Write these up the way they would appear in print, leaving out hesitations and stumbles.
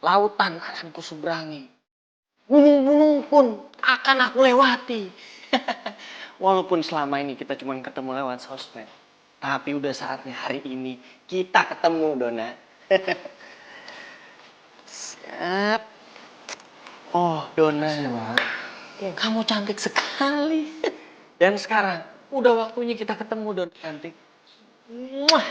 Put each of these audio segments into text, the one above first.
Lautan akan kuseberangi. Gunung-gunung pun akan aku lewati. Walaupun selama ini kita cuma ketemu lewat sosmed. Tapi udah saatnya hari ini kita ketemu, Dona. Siap. Oh, Dona. Kamu cantik sekali. Dan sekarang udah waktunya kita ketemu, Dona cantik. Muah.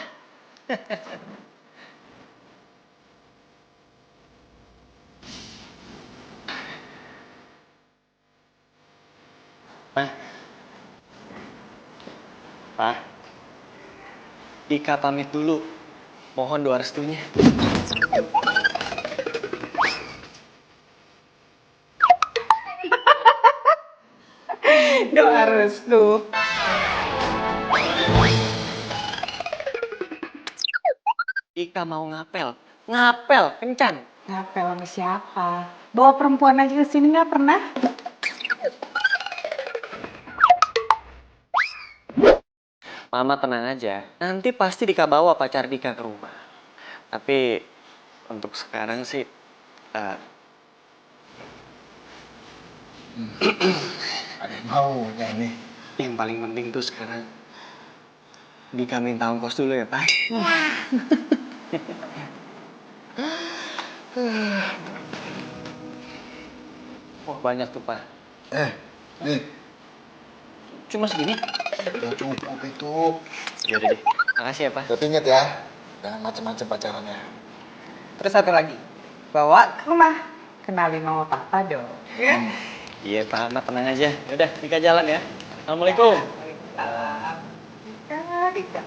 Pak, Dika pamit dulu. Mohon doa restunya. Doa restu. Dika mau ngapel. Ngapel, kencan. Ngapel sama siapa? Bawa perempuan aja ke sini nggak pernah? Mama tenang aja. Nanti pasti Dika bawa pacar Dika ke rumah. Tapi untuk sekarang sih ada maunya ini. yang paling penting tuh sekarang Dika minta ongkos dulu ya, Pak. Wah, banyak tuh, Pak. Nih, Cuma segini? udah cukup itu. Yaudah deh. Makasih ya, Pak. Tapi inget ya, jangan macem-macem pacarannya. Terus satu lagi, bawa ke rumah. Kenalin sama papa dong. Ya? Iya, Pak. Mak tenang aja. Yaudah, Dika jalan ya. Assalamualaikum. Waalaikumsalam. Dika.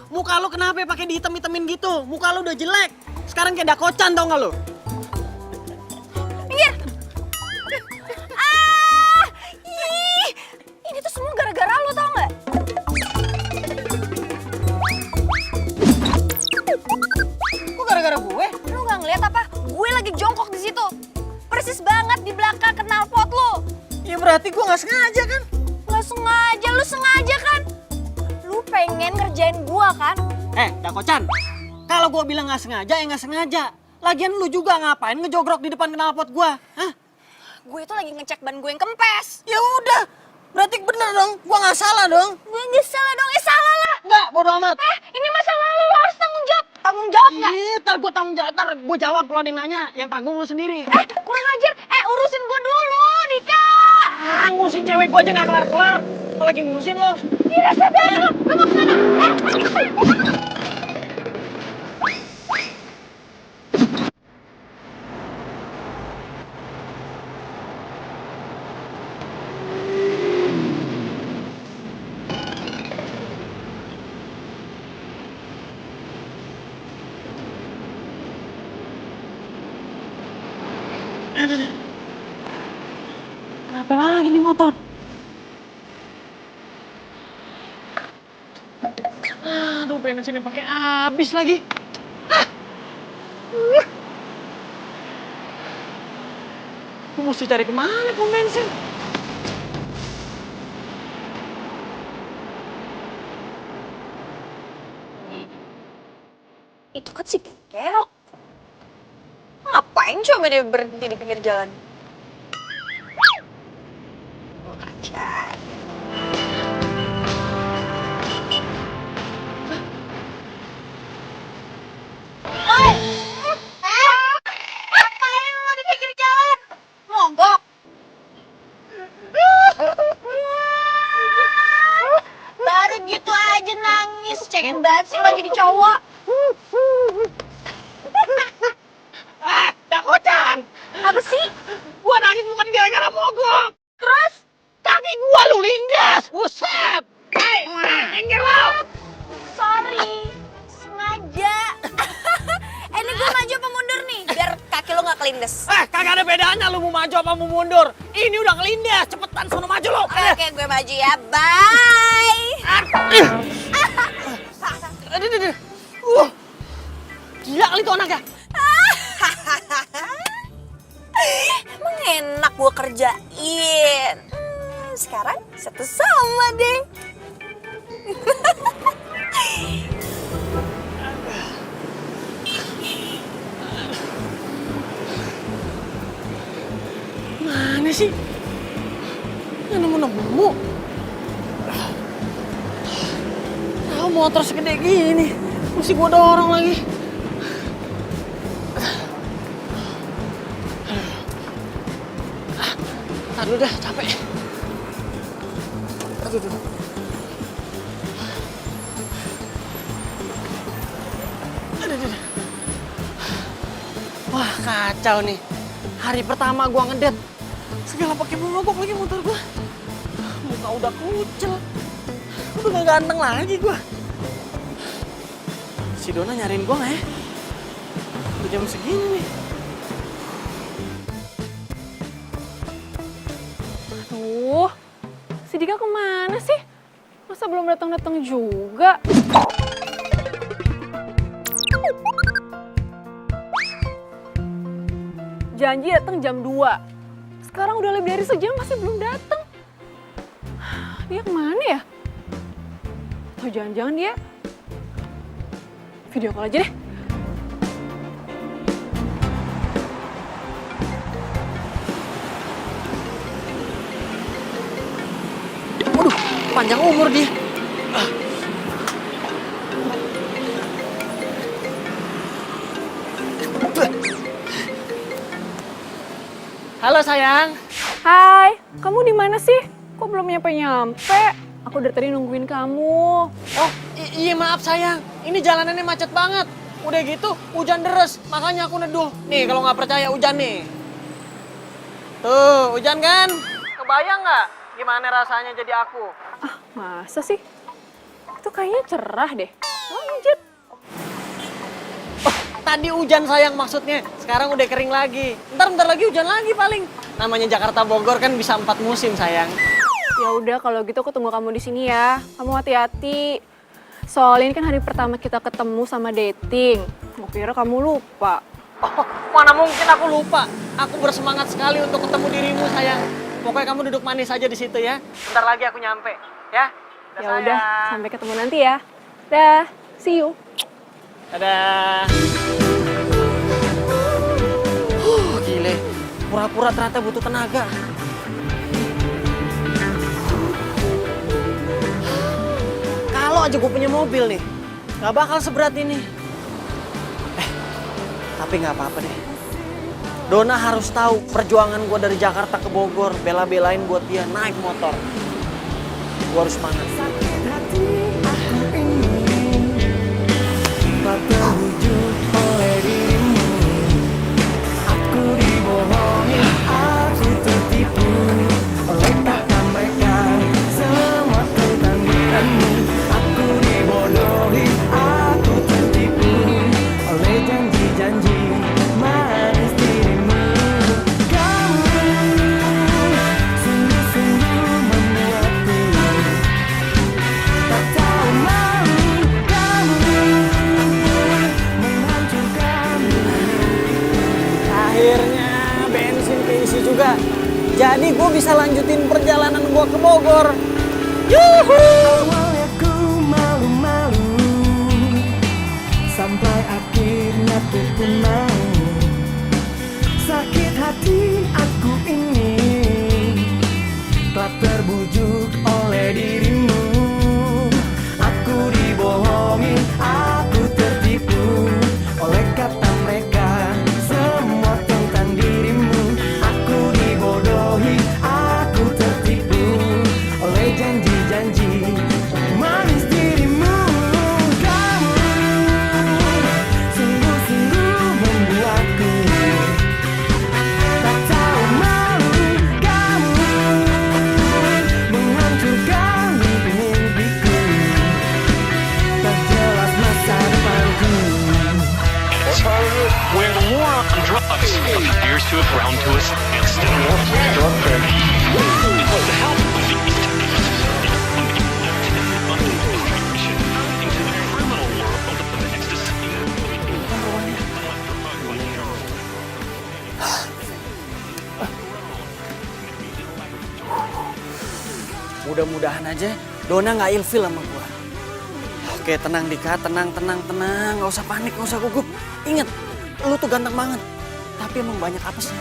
Muka lu kenapa pakai dihitam-hitamin gitu? Muka lu udah jelek. Sekarang kayak dakocan tau gak lu? Minggir! Ini tuh semua gara-gara lo tau nggak? Kok gara-gara gue? Lo nggak ngeliat apa? Gue lagi jongkok di situ. Persis banget di belakang knalpot lo. Ya berarti gue gak sengaja kan? Nggak sengaja, lu sengaja kan? Lu pengen ngerjain gua kan? Dakocan. Kalau gue bilang gak sengaja, ya gak sengaja. Lagian lu juga ngapain ngejogrok di depan knalpot gue? Hah? Gue itu lagi ngecek ban gue yang kempes. Ya udah. Berarti bener dong. Gue gak salah dong. Gue nggak salah dong, salah lah. Enggak, bodo amat. Ini masalah lu harus tanggung jawab. Tanggung jawab nggak? Ntar gue tanggung jawab, ntar gue jawab kalau ada yang nanya. Yang tanggung lu sendiri. Kurang ajar. Urusin gue dulu, Dika. Ngurusin cewek gue aja gak kelar-kelar. Kalau lagi ngurusin lo. Tidak sadar lu. Lu mau kemana? Kenapa lagi nih motor? Aduh, bensinnya pakai habis lagi. Gue mesti cari kemana pom bensin? Itu kan si Kerok. Ngapain coba dia berhenti di pinggir jalan? Ngapain lo di pinggir jalan? Mogok. cengeng banget sih lo jadi cowok. Dakotan! Apa sih? Gua nangis bukan gara-gara mogok. Terus? Kaki gua lu lindas. Buset. Minggir lo. Sorry, sengaja. Ini gue maju apa mundur nih? Biar kaki lo gak kelindes. Kagak ada bedanya lu mau maju apa mau mundur. Ini udah ngelindas. Cepetan sono maju lo. Oke, gue maju ya. Bye. Gila kali tuh anaknya. Emang enak gue kerjain. Sekarang satu sama deh. Mana sih? Nggak nemu-nemu. Tahu motor segede gini. Mesti gua dorong lagi. Aduh dah, capek. Aduh. Wah, kacau nih. Hari pertama gua ngedet. Segala pakai mogok lagi motor gua. Muka udah kucel. Udah gak ganteng lagi gua. Si Dona nyariin gua nggak ya? Udah jam segini nih. Aduh, si Dika kemana sih? Masa belum datang-datang juga? Janji datang jam 2. Sekarang udah lebih dari sejam masih belum datang. Dia kemana ya? Atau jangan-jangan dia video call aja deh. Waduh, panjang umur dia. Halo sayang. Hai, kamu di mana sih? Kok belum nyampe-nyampe? Aku dari tadi nungguin kamu. Oh, iya maaf sayang. Ini jalanannya macet banget. Udah gitu, hujan deres. Makanya aku neduh. Nih, kalau nggak percaya hujan nih. Tuh, hujan kan? Kebayang nggak gimana rasanya jadi aku? Ah, masa sih? Itu kayaknya cerah deh. Lanjut. Oh, tadi hujan sayang maksudnya. Sekarang udah kering lagi. Bentar lagi hujan lagi paling. Namanya Jakarta Bogor kan bisa 4 musim sayang. Ya udah kalau gitu aku tunggu kamu di sini ya. Kamu hati-hati. Soalnya ini kan hari pertama kita ketemu sama dating. Gue kira kamu lupa. Oh, mana mungkin aku lupa. Aku bersemangat sekali untuk ketemu dirimu sayang. Pokoknya kamu duduk manis aja di situ ya. Bentar lagi aku nyampe, ya. Ya udah, sampai ketemu nanti ya. Dah, see you. Dadah. Gile. Pura-pura ternyata butuh tenaga. Kalau aja gue punya mobil nih, gak bakal seberat ini. Tapi gak apa-apa deh. Dona harus tahu perjuangan gue dari Jakarta ke Bogor, bela-belain buat dia naik motor. Gue harus semangat. Terwujud oleh dirimu, aku dibohongi, aku tertipu oleh kata mereka, semua tentang dirimu. Aku dibodohi, aku tertipu oleh janji-janji manis dirimu. Kamu sungguh-sungguh membuatku tak tahu malu. Kamu menghancurkan. Akhirnya bensin keisi juga. Jadi gue bisa lanjutin perjalanan gue ke Bogor. Yuhu! Awalnya ku malu-malu, sampai akhirnya ku pun mau. Sakit hati aku ini telah terbujuk oleh dirimu. Aku dibohongi, aku tertipu oleh kata mereka, semua tentang dirimu. Aku dibodohi, aku tertipu oleh janji-janji manis dirimu. Mudah-mudahan aja Dona nggak ilfil sama gua. Oke, tenang Dika, tenang. Nggak usah panik, nggak usah gugup. Ingat, lu tuh ganteng banget. Tapi emang banyak apesnya.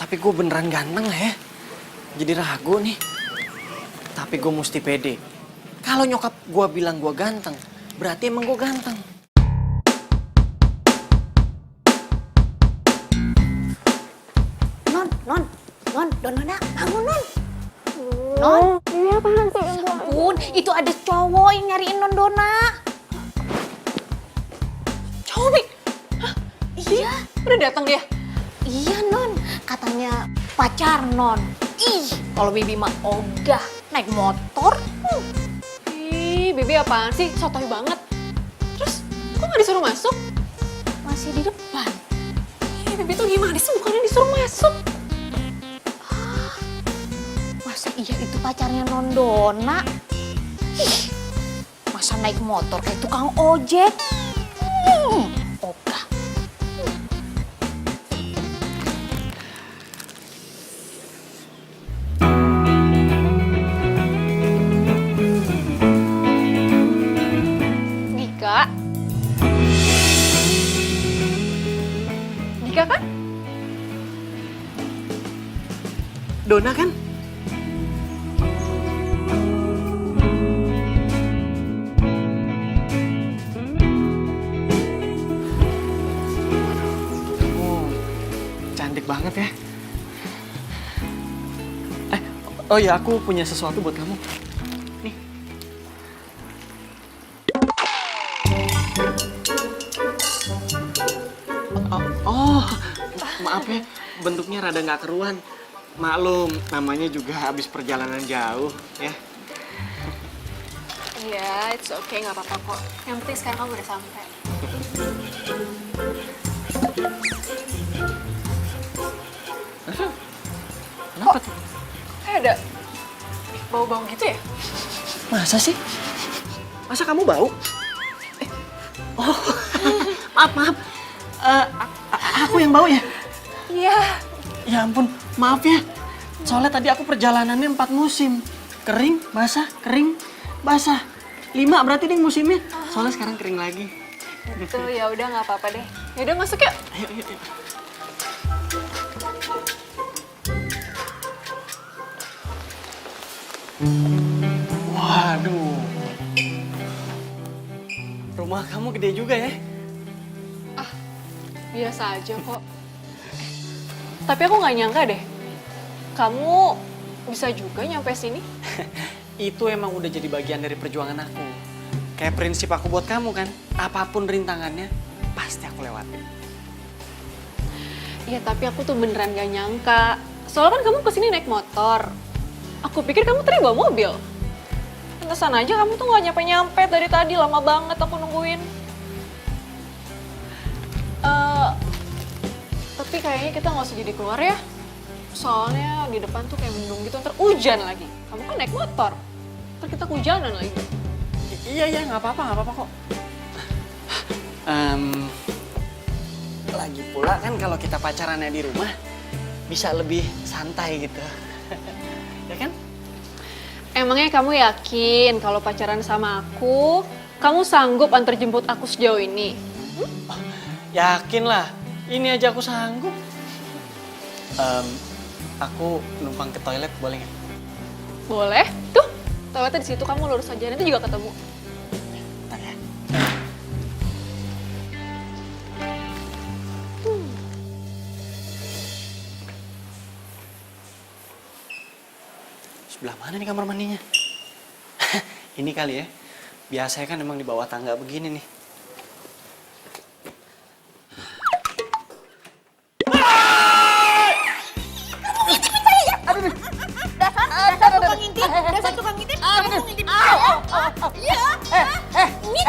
Tapi gue beneran ganteng gak ya? Jadi ragu nih. Tapi gue mesti pede. Kalau nyokap gue bilang gue ganteng, berarti emang gue ganteng. Non, Dona, bangun Non. Non, Ini apaan sih? ampun, itu ada cowok yang nyariin Non Dona. Cowok, Mi? Hah? Iya, Udah datang dia? iya Non, katanya pacar Non. Ih, kalau Bibi mah ogah, naik motor. Ih, Bibi apaan sih? Sotoy banget. Terus, kok nggak disuruh masuk? Masih di depan. Ih, Bibi tuh gimana sih? Bukannya disuruh masuk. Masa iya itu pacarnya Non Dona? Ih, masa naik motor kayak tukang ojek? Ogah. Dika? Dika kan? Dona kan? Cantik banget ya. Oh ya, aku punya sesuatu buat kamu. Nih. Maaf ya, bentuknya rada nggak keruan. Maklum, namanya juga habis perjalanan jauh ya. Iya, it's okay, nggak apa-apa kok. Yang penting sekarang kamu udah sampai. Kenapa tuh? Ada bau-bau gitu ya? Masa sih? Masa kamu bau? Oh, maaf. Aku yang bau ya? Iya. Ya ampun, maaf ya. Soalnya tadi aku perjalanannya 4 musim. Kering, basah, kering, basah. 5 berarti deh musimnya. Soalnya sekarang kering lagi. Gitu, ya udah nggak apa-apa deh. Ya udah masuk yuk. Ayo. Waduh. Rumah kamu gede juga ya? Biasa aja kok. Tapi aku nggak nyangka deh. Kamu bisa juga nyampe sini. Itu emang udah jadi bagian dari perjuangan aku. Kayak prinsip aku buat kamu kan. Apapun rintangannya, pasti aku lewatin. Iya, tapi aku tuh beneran gak nyangka. Soalnya kan kamu kesini naik motor. Aku pikir kamu tadi bawa mobil. Pantesan aja kamu tuh gak nyampe-nyampe dari tadi. Lama banget aku nungguin. Tapi kayaknya kita gak usah jadi keluar ya. Soalnya di depan tuh kayak mendung gitu, ntar hujan lagi. Kamu kan naik motor. Ntar kita kehujanan lagi. Iya, nggak apa-apa kok. Lagi pula kan kalau kita pacarannya di rumah, bisa lebih santai gitu. Ya kan? Emangnya kamu yakin kalau pacaran sama aku, kamu sanggup antar jemput aku sejauh ini? Yakin lah, ini aja aku sanggup. Aku numpang ke toilet boleh nggak? Boleh. Tuh, toiletnya di situ, kamu lurus aja, nanti juga ketemu. Bentar ya. Sebelah mana nih kamar mandinya? Ini kali ya. Biasanya kan emang di bawah tangga begini nih. Dasar tukang ngintip, kamu ngintip. Iya. Ini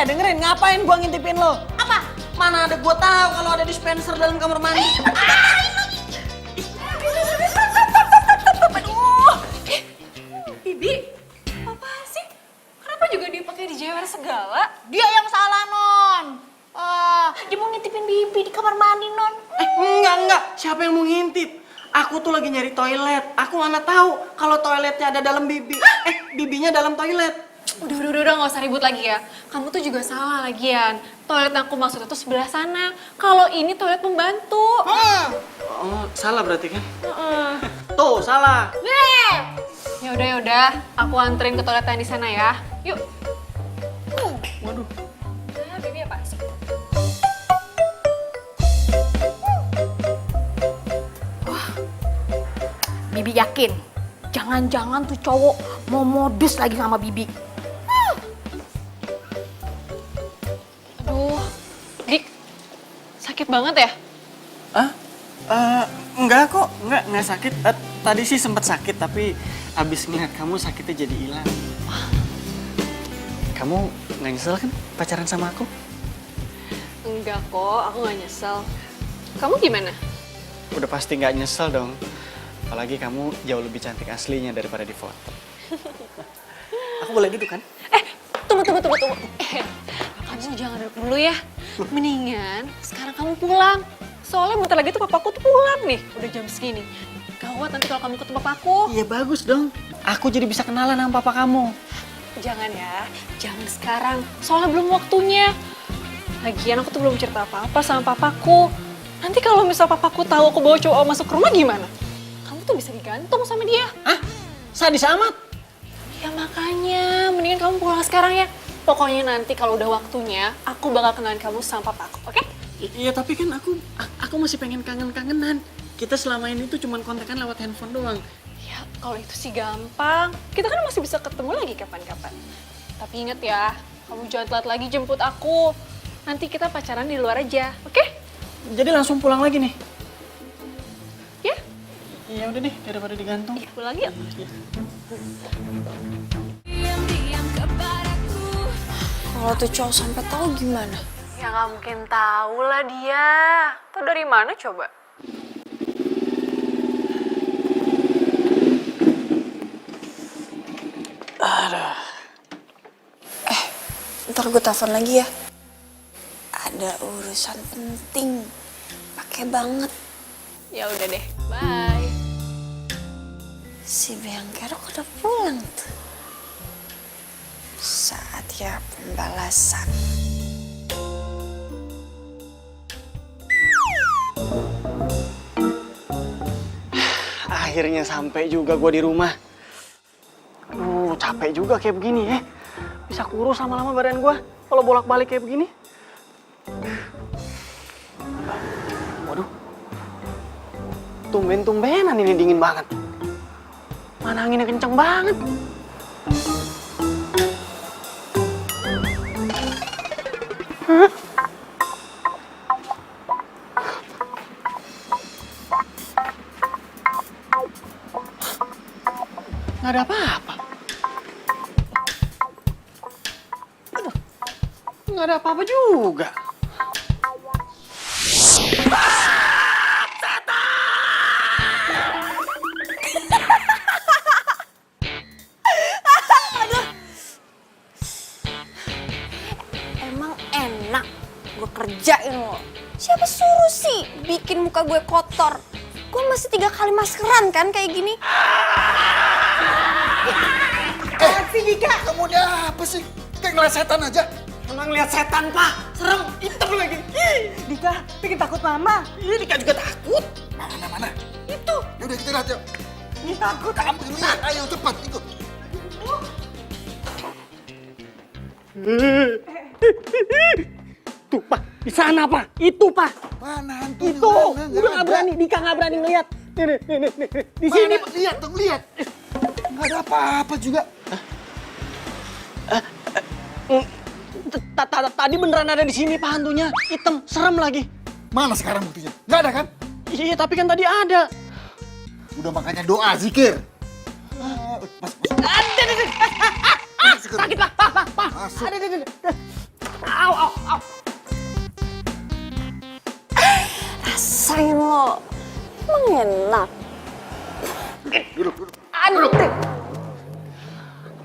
dengerin, ngapain gua ngintipin lo? Apa? Mana ada gua tahu kalau ada dispenser dalam kamar mandi. Aduh. Bibi, apa sih? Kenapa juga dipakai di jewer segala? Dia yang salah, Non. Dia mau ngintipin Bibi di kamar mandi, Non. Enggak. Siapa yang mau ngintip? Aku tuh lagi nyari toilet. Aku mana tahu kalau toiletnya ada dalam Bibi. Bibinya dalam toilet. Udah, nggak usah ribut lagi ya. Kamu tuh juga salah lagian. Toilet yang aku maksud itu sebelah sana. Kalau ini toilet pembantu. Oh, salah berarti kan? Tuh, salah. Ya udah. Aku anterin ke toilet yang di sana ya. Yuk. Waduh. Nah, Bibi apa sih? Bibi yakin. Jangan-jangan tuh cowok mau modus lagi sama Bibi. Aduh, Dik, sakit banget ya? Enggak kok, enggak sakit. Tadi sih sempat sakit, tapi abis ngeliat kamu sakitnya jadi hilang. Kamu nggak nyesel kan pacaran sama aku? Enggak kok, aku nggak nyesel. Kamu gimana? Udah pasti nggak nyesel dong. Apalagi kamu jauh lebih cantik aslinya daripada di foto. Aku boleh duduk kan? Tunggu. Kamu jangan duduk dulu ya. Mendingan sekarang kamu pulang. Soalnya bentar lagi tuh papaku tuh pulang nih. Udah jam segini. Gawat nanti kalau kamu ketemu papaku. Iya bagus dong. Aku jadi bisa kenalan sama papa kamu. Jangan ya, jangan sekarang. Soalnya belum waktunya. Lagian aku tuh belum cerita apa-apa sama papaku. Nanti kalau misal papaku tahu aku bawa cowok masuk ke rumah gimana? Kamu tuh bisa digantung sama dia. Hah? Sadis amat? Ya makanya, mendingan kamu pulang sekarang ya. Pokoknya nanti kalau udah waktunya, aku bakal kenalin kamu sama papaku, oke? Iya tapi kan aku masih pengen kangen-kangenan. Kita selama ini tuh cuman kontekan lewat handphone doang. Ya, kalau itu sih gampang. Kita kan masih bisa ketemu lagi kapan-kapan. Tapi inget ya, kamu jangan telat lagi jemput aku. Nanti kita pacaran di luar aja, oke? Jadi langsung pulang lagi nih? Ya? Iya udah deh, daripada digantung. Iya, pulang yuk. Kalau tuh cowok sampai tahu gimana? Ya nggak mungkin tahu lah dia. Tahu dari mana coba? Ntar gue telepon lagi ya. Ada urusan penting. Pakai banget. Ya udah deh, bye. Si Beyang Kerok udah pulang tuh. Saatnya pembalasan. Akhirnya sampai juga gua di rumah. Aduh, capek juga kayak begini ya. Bisa kurus lama-lama badan gua kalau bolak-balik kayak begini. Waduh. Tumben-tumbenan ini dingin banget. Mana anginnya kenceng banget. Hah? Nggak ada apa-apa. Aduh, nggak ada apa-apa juga. Emang enak gue kerjain lo. Siapa suruh sih bikin muka gue kotor? Gue masih 3 kali maskeran kan kayak gini. Kamu udah apa sih? Kayak ngeliat setan aja. Emang lihat setan, Pak. Serem, hitam lagi. Dika, bikin takut mama. Ini Dika juga takut. Mana? Itu. Yaudah kita lihat yuk. Ini takut. Kamu lihat, ayo cepat ikut. Tuh, Pak. Di sana, Pak. Itu, Pak. Mana hantu? Itu. Udah nggak berani. Dika nggak berani ngeliat. Nih. Di sini, Pak. Lihat dong, lihat. Nggak ada apa-apa juga. Tadi beneran ada di sini, Pak, hantunya. Hitam, serem lagi. Mana sekarang buktinya? Nggak ada kan? Iya, tapi kan tadi ada. Udah makanya doa, zikir. Masuk. Ada. Sakit, Pak. Pak. Masuk. Ada. Rasain lo. Emang enak.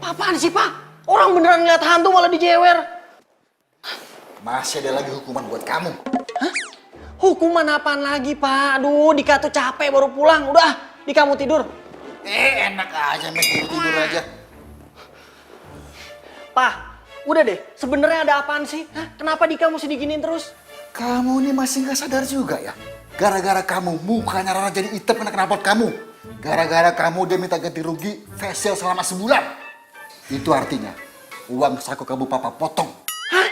Apaan sih, Pak? Orang beneran ngeliat hantu malah dijewer. Masih ada lagi hukuman buat kamu. Hah? Hukuman apaan lagi, Pak? Aduh, Dika tuh capek baru pulang. Udah, Dika mau tidur. Enak aja, Mes, tidur aja. Pak, udah deh. Sebenarnya ada apaan sih? Hah? Kenapa Dika mesti diginiin terus? Kamu ini masih nggak sadar juga ya? Gara-gara kamu, mukanya Rara jadi hitam kena knalpot kamu. Gara-gara kamu dia minta ganti rugi facial selama sebulan. Itu artinya uang saku kamu papa potong. Hah?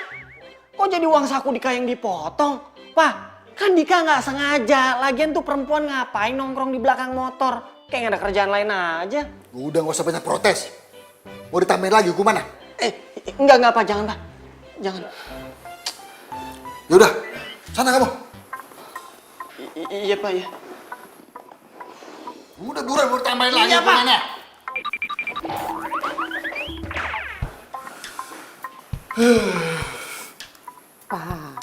Kok jadi uang saku Dika yang dipotong? Pak, kan Dika nggak sengaja. Lagian tuh perempuan ngapain nongkrong di belakang motor? Kayak nggak ada kerjaan lain aja. Udah nggak usah banyak protes. Mau ditambahin lagi hukuman? Enggak Pak, jangan Pak. Jangan. Yaudah, sana kamu. Iya Pak, ya. Udah buruan mau tambahin lagi Iya, Pak. hukumannya. Ah,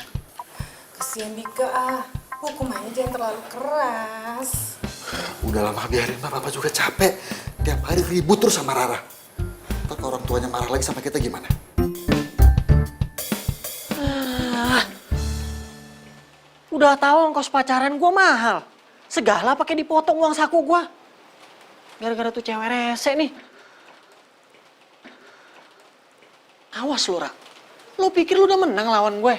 kesian Dika ah. Hukumannya jangan terlalu keras. Udah lama biarin Papa juga capek. Tiap hari ribut terus sama Rara. Ntar kalau orang tuanya marah lagi sama kita gimana? Udah tahu ongkos pacaran gua mahal. Segala pakai dipotong uang saku gua. Gara-gara tuh cewek rese nih. Awas lu, Ra. Lu pikir lu udah menang lawan gue?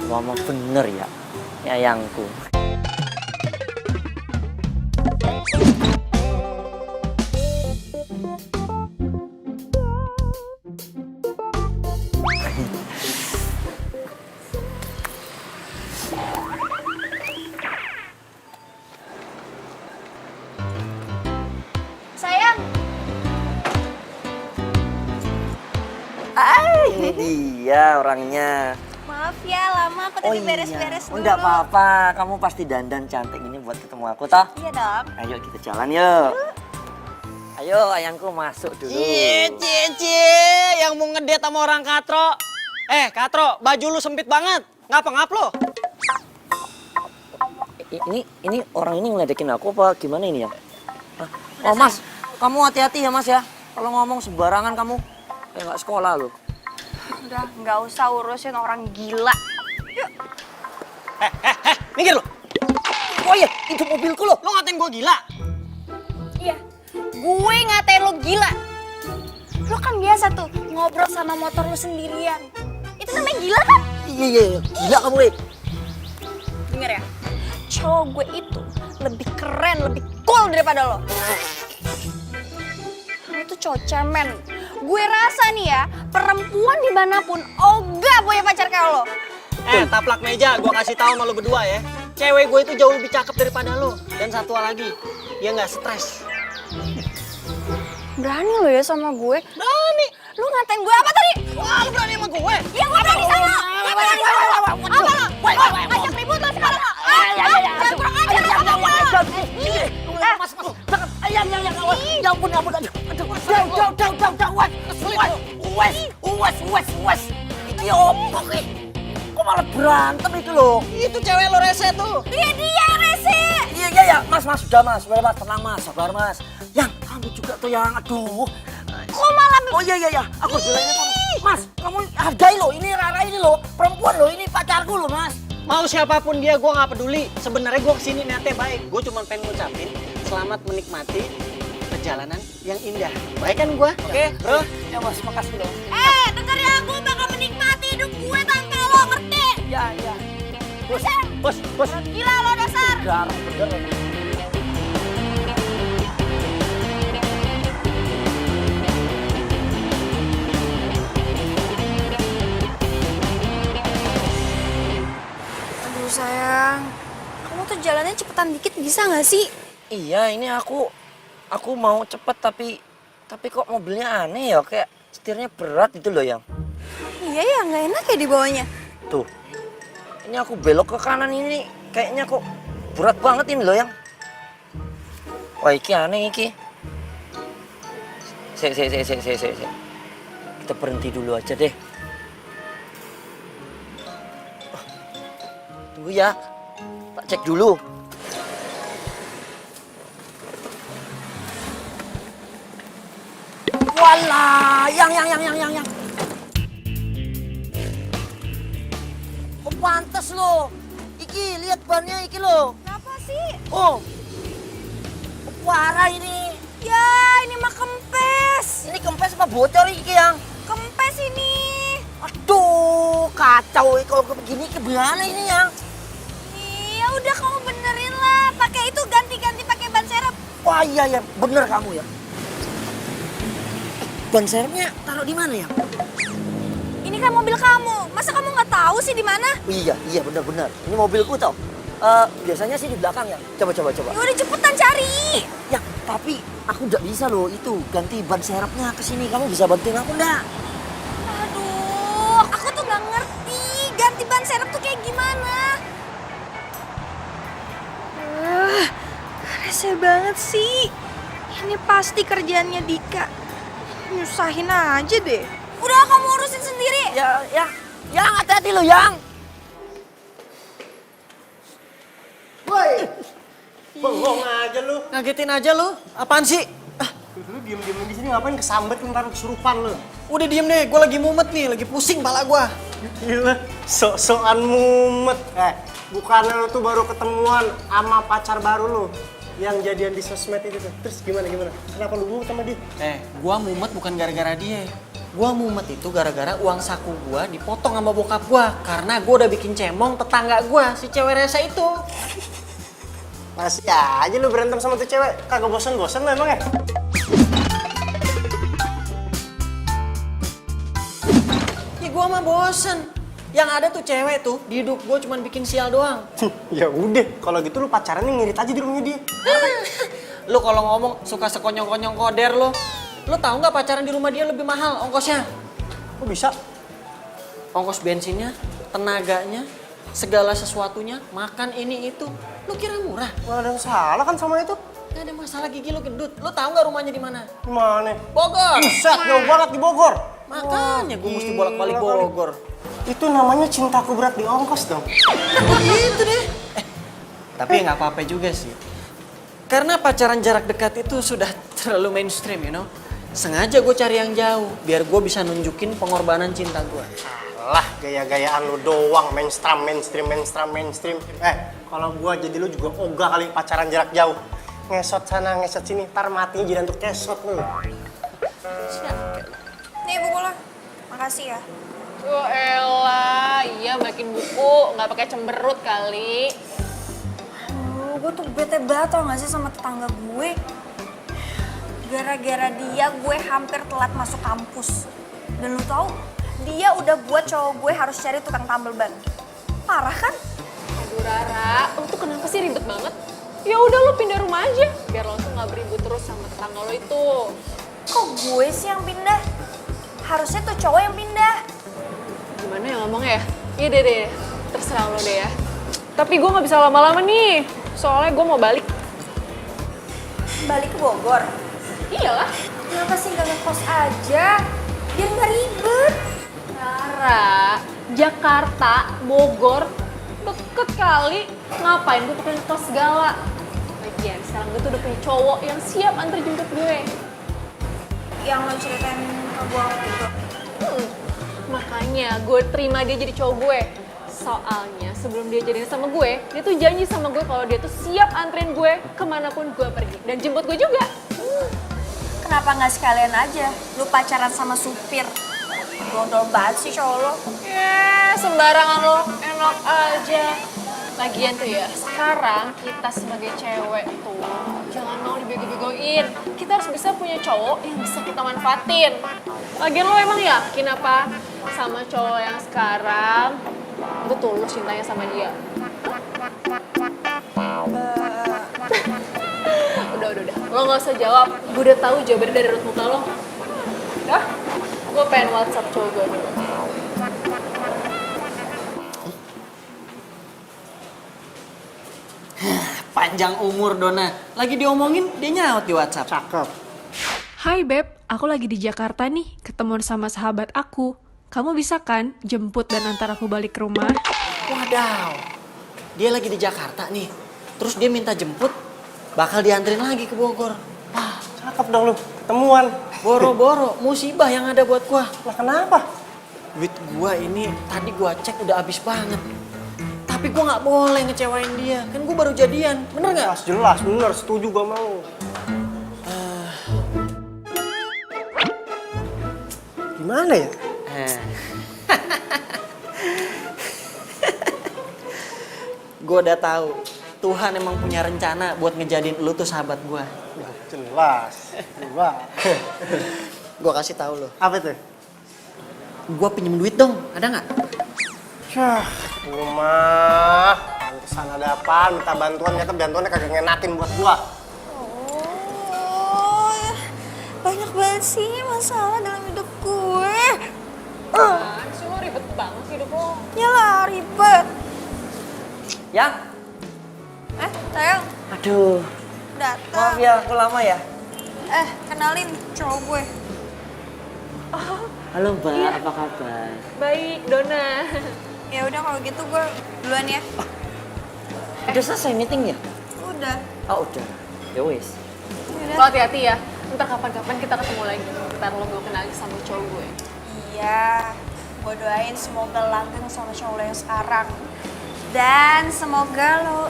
Ngomong bener ya, sayangku. Sayang. Ini dia orangnya. Maaf ya, lama aku tadi beres-beres dulu. Enggak apa-apa, kamu pasti dandan cantik ini buat ketemu aku toh. Iya dong. Ayo kita jalan yuk. Ayo ayangku masuk dulu. Cie, yang mau ngedate sama orang katro. Katro, baju lu sempit banget. Ngapa-ngap lo? Ini orang ini ngeledekin aku apa gimana ini ya? Hah? Oh mas, kamu hati-hati ya mas ya. Kalau ngomong sembarangan kamu kayak nggak sekolah loh. Udah, nggak usah urusin orang gila. Yuk. Minggir lu. Oh iya, itu mobilku loh. Lo ngatain gue gila. Iya, gue ngatain lo gila. Lo kan biasa tuh ngobrol sama motor lo sendirian. Itu namanya gila kan? Iya, gila kamu Rik. Dengar ya, cowok gue itu lebih keren, lebih cool daripada lo. Lo tuh cowok cemen. Gue rasa nih ya, perempuan dimanapun ogah punya pacar kayak lo. Taplak meja, gue kasih tahu sama lo berdua ya. Cewek gue itu jauh lebih cakep daripada lo. Dan satu lagi, dia nggak stres. Berani lo ya sama gue? Berani. Lo ngatain gue apa tadi? Wah, lo berani sama gue? Iya, gue berani sama lo. Gue berani sama lo. Apa lo? Ngajak ribut lo sekarang lo. Jangan kurang ajar lo sama gue. Mas, jangan. Ya ampun. Wes. Ini opo ki? Kok malah berantem itu loh? Itu cewek lo rese tuh. Iya, dia yang rese. Iya, mas, sudah mas, tenang mas, sabar mas. Yang kamu juga tuh yang, aduh. Kok malah... Oh iya, aku bilangnya kamu. Mas, kamu hargai loh, ini Rara ini loh, perempuan loh, ini pacarku loh mas. Mau siapapun dia, gue nggak peduli. Sebenarnya gue kesini niatnya baik. Gue cuma pengen ngucapin selamat menikmati perjalanan yang indah. Baik kan gua? Oke, bro? Ya bos, makasih loh. Denger ya, gue bakal menikmati hidup gue tanpa lo, ngerti? Ya, ya. Bos. Gila lo dasar. Garang bener. Aduh sayang, kamu tuh jalannya cepetan dikit bisa nggak sih? Iya, ini aku mau cepet tapi kok mobilnya aneh ya, kayak setirnya berat gitu loh yang. Iya ya, nggak enak ya dibawanya. Tuh, ini aku belok ke kanan ini kayaknya kok berat banget ini loh yang. Wah, iki aneh iki. Sik. Kita berhenti dulu aja deh. Tunggu ya, tak cek dulu. Walah, yang. Oh, pantas lo. Iki, lihat bannya iki lo. Kenapa sih? Oh, parah ini. Ya, ini mah kempes. Ini kempes apa bocor iki yang? Kempes ini. Aduh, kacau. Kalau begini gimana ini yang? Ya udah kamu benerin lah. Pakai itu ganti-ganti pakai ban serep. Wah iya, bener kamu ya. Ban serepnya taruh di mana ya? Ini kan mobil kamu. Masa kamu nggak tahu sih di mana? Iya, bener. Ini mobilku tau. Biasanya sih di belakang ya. Coba. Ya udah cepetan cari. Ya, tapi aku nggak bisa loh itu ganti ban serepnya ke sini. Kamu bisa bantuin aku nggak? Aduh, aku tuh nggak ngerti ganti ban serep tuh kayak gimana. Rese banget sih. Ini pasti kerjaannya Dika. Nyusahin aja deh. Udah kamu urusin sendiri. Yang hati-hati lo yang. Woi! Bengong aja lu. Ngagetin aja lu. Apaan sih? Lu diem-diem di sini ngapain kesambet ntar kesurupan lu. Udah diem deh, gue lagi mumet nih, lagi pusing pala gue. Gila, sok-sokan mumet. Bukannya lu tuh baru ketemuan sama pacar baru lu yang jadian di sosmed itu tuh. Terus gimana? Kenapa lu mumet sama dia? Gua mumet bukan gara-gara dia. Gua mumet itu gara-gara uang saku gua dipotong sama bokap gua karena gua udah bikin cemong tetangga gua, si cewek rese itu. Masih aja lu berantem sama tuh cewek, kagak bosan-bosan lu emang ya? Ya gua mah bosen. Yang ada tuh cewek tuh di hidup gua cuman bikin sial doang. Ya udah, kalau gitu lu pacarannya ngirit aja di rumahnya dia. Lu kalau ngomong suka sekonyong-konyong koder lu. Lu tahu nggak pacaran di rumah dia lebih mahal ongkosnya? Kok bisa? Ongkos bensinnya, tenaganya, segala sesuatunya, makan ini itu. Lu kira murah? Gak ada masalah kan sama itu? Gak ada masalah, gigi lu gendut. Lu tahu nggak rumahnya di mana? Di mana? Bogor. Buset, jauh banget di Bogor. Makanya gue mesti bolak-balik Bogor. Itu namanya cintaku berat di ongkos dong. Gitu deh. Tapi nggak apa-apa juga sih. Karena pacaran jarak dekat itu sudah terlalu mainstream, you know. Sengaja gue cari yang jauh, biar gue bisa nunjukin pengorbanan cinta gue. Alah, gaya-gayaan lu doang, mainstream. Kalau gue jadi lu juga ogah kali pacaran jarak jauh. Ngesot sana, ngesot sini, ntar matinya jadi untuk kesot lu. Nih buku lo. Makasih ya. Oh elah, iya bikin buku, nggak pakai cemberut kali. Gue tuh bete banget tau gak sih sama tetangga gue. Gara-gara dia gue hampir telat masuk kampus. Dan lu tau, dia udah buat cowok gue harus cari tukang tambal ban. Parah kan? Aduh Rara, lu tuh kenapa sih ribet banget? Ya udah lu pindah rumah aja, biar lo tuh nggak beribut terus sama tetangga lo itu. Kok gue sih yang pindah? Harusnya tuh cowok yang pindah. Gimana ya ngomongnya ya? Iya deh, terserah lo deh ya. Tapi gue nggak bisa lama-lama nih, soalnya gue mau balik. Balik ke Bogor? Iyalah. Kenapa sih gak ngekos aja? Biar gak ribet. Rara, Jakarta, Bogor, deket kali. Ngapain gue pakai ngekos segala? Lagian sekarang gue tuh udah punya cowok yang siap antar jemput gue. Yang lo ceritain ke gue waktu itu. Makanya gue terima dia jadi cowok gue. Soalnya sebelum dia jadian sama gue, dia tuh janji sama gue kalau dia tuh siap anterin gue kemanapun gue pergi. Dan jemput gue juga. Kenapa nggak sekalian aja lu pacaran sama supir? Gondol banget sih cowok lo. Sembarangan lo, enak aja. Lagian tuh ya, sekarang kita sebagai cewek tuh jangan mau dibego-begoin. Kita harus bisa punya cowok yang bisa kita manfaatin. Lagian lo emang yakin apa sama cowok yang sekarang itu tulus cintanya sama dia? Udah. Lo gak usah jawab. Gue udah tahu jawabannya dari raut muka lo. Udah, gue pengen WhatsApp cowok gue dulu. Panjang umur Dona. Lagi diomongin, dia nyaut di WhatsApp. Cakep. Hai Beb, aku lagi di Jakarta nih, ketemuan sama sahabat aku. Kamu bisa kan jemput dan antar aku balik ke rumah? Wadaw. Dia lagi di Jakarta nih. Terus dia minta jemput, bakal dianterin lagi ke Bogor. Wah, Cakep dong lu, ketemuan. boro-boro, musibah yang ada buat gua. Lah kenapa? Duit gua ini tadi gua cek udah habis banget. Tapi gua nggak boleh ngecewain dia. Kan gua baru jadian, bener nggak? Jelas, bener, setuju gua mau. Gimana ya? Gue udah tahu Tuhan emang punya rencana buat ngejadiin lu tuh sahabat gue. Jelas. Gue kasih tahu lo. Apa tuh? Gue pinjem duit dong, ada nggak? Rumah. Pantesan ada apaan, minta bantuan, ternyata bantuannya kagak ngenakin buat gua. Oh, banyak banget sih masalah dalam hidup gue. Sih lo ribet banget hidup lo. Ya lah, ribet. Yang? Sayang, Aduh, datang. maaf ya, aku lama ya. Kenalin cowok gue. Halo Mbak, apa kabar? Baik, Dona. Ya udah kalau gitu gue duluan ya. Udah selesai meeting ya? Udah. Oh udah, ya wis. Lo hati-hati ya. Ntar kapan-kapan kita ketemu lagi. Ntar lo gak kenal sama cowok gue. Iya, gue doain semoga langgeng sama cowok lo yang sekarang. Dan semoga lo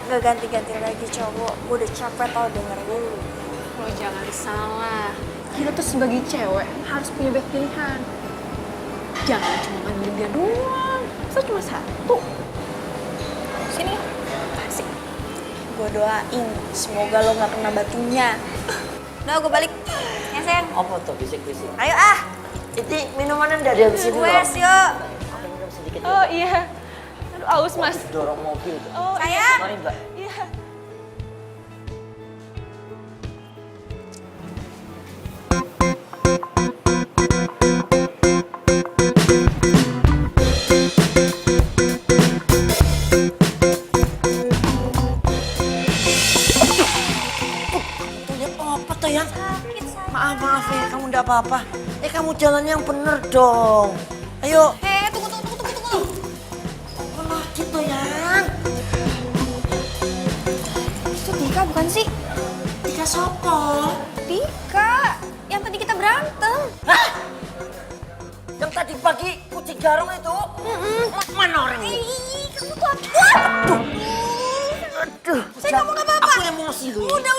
gak ganti-ganti lagi cowok. Gue udah capek tau denger lu. Lo jangan salah. Kita tuh sebagai cewek harus punya banyak pilihan. Jangan cuma ngambil dia doang. Masa cuma satu? Sini. Asik. Gue doain semoga lo gak kena batunya. Udah gue balik. Ya sayang. Apa tuh bisik-bisik? Ayo ah. Itu minumannya udah dihabisin dulu. Wes yuk. Aku minum sedikit ya. Oh iya. Aduh, aus mas. Dorong mobil tuh. Oh Sayang. Mari Mbak. iya. Lihat apa tuh ya? Maaf ya, kamu enggak apa-apa. Kamu jalan yang bener dong. Ayo. Tunggu. Malah gitu ya. Itu Dika bukan sih? Tiga sopo. Dika. Yang tadi kita berantem. Hah? Yang tadi pagi kucing garong itu? Mana orangnya? Kamu tuh apa? Aduh. Saya ngomong apa-apa. Aku emosi loh. Udah.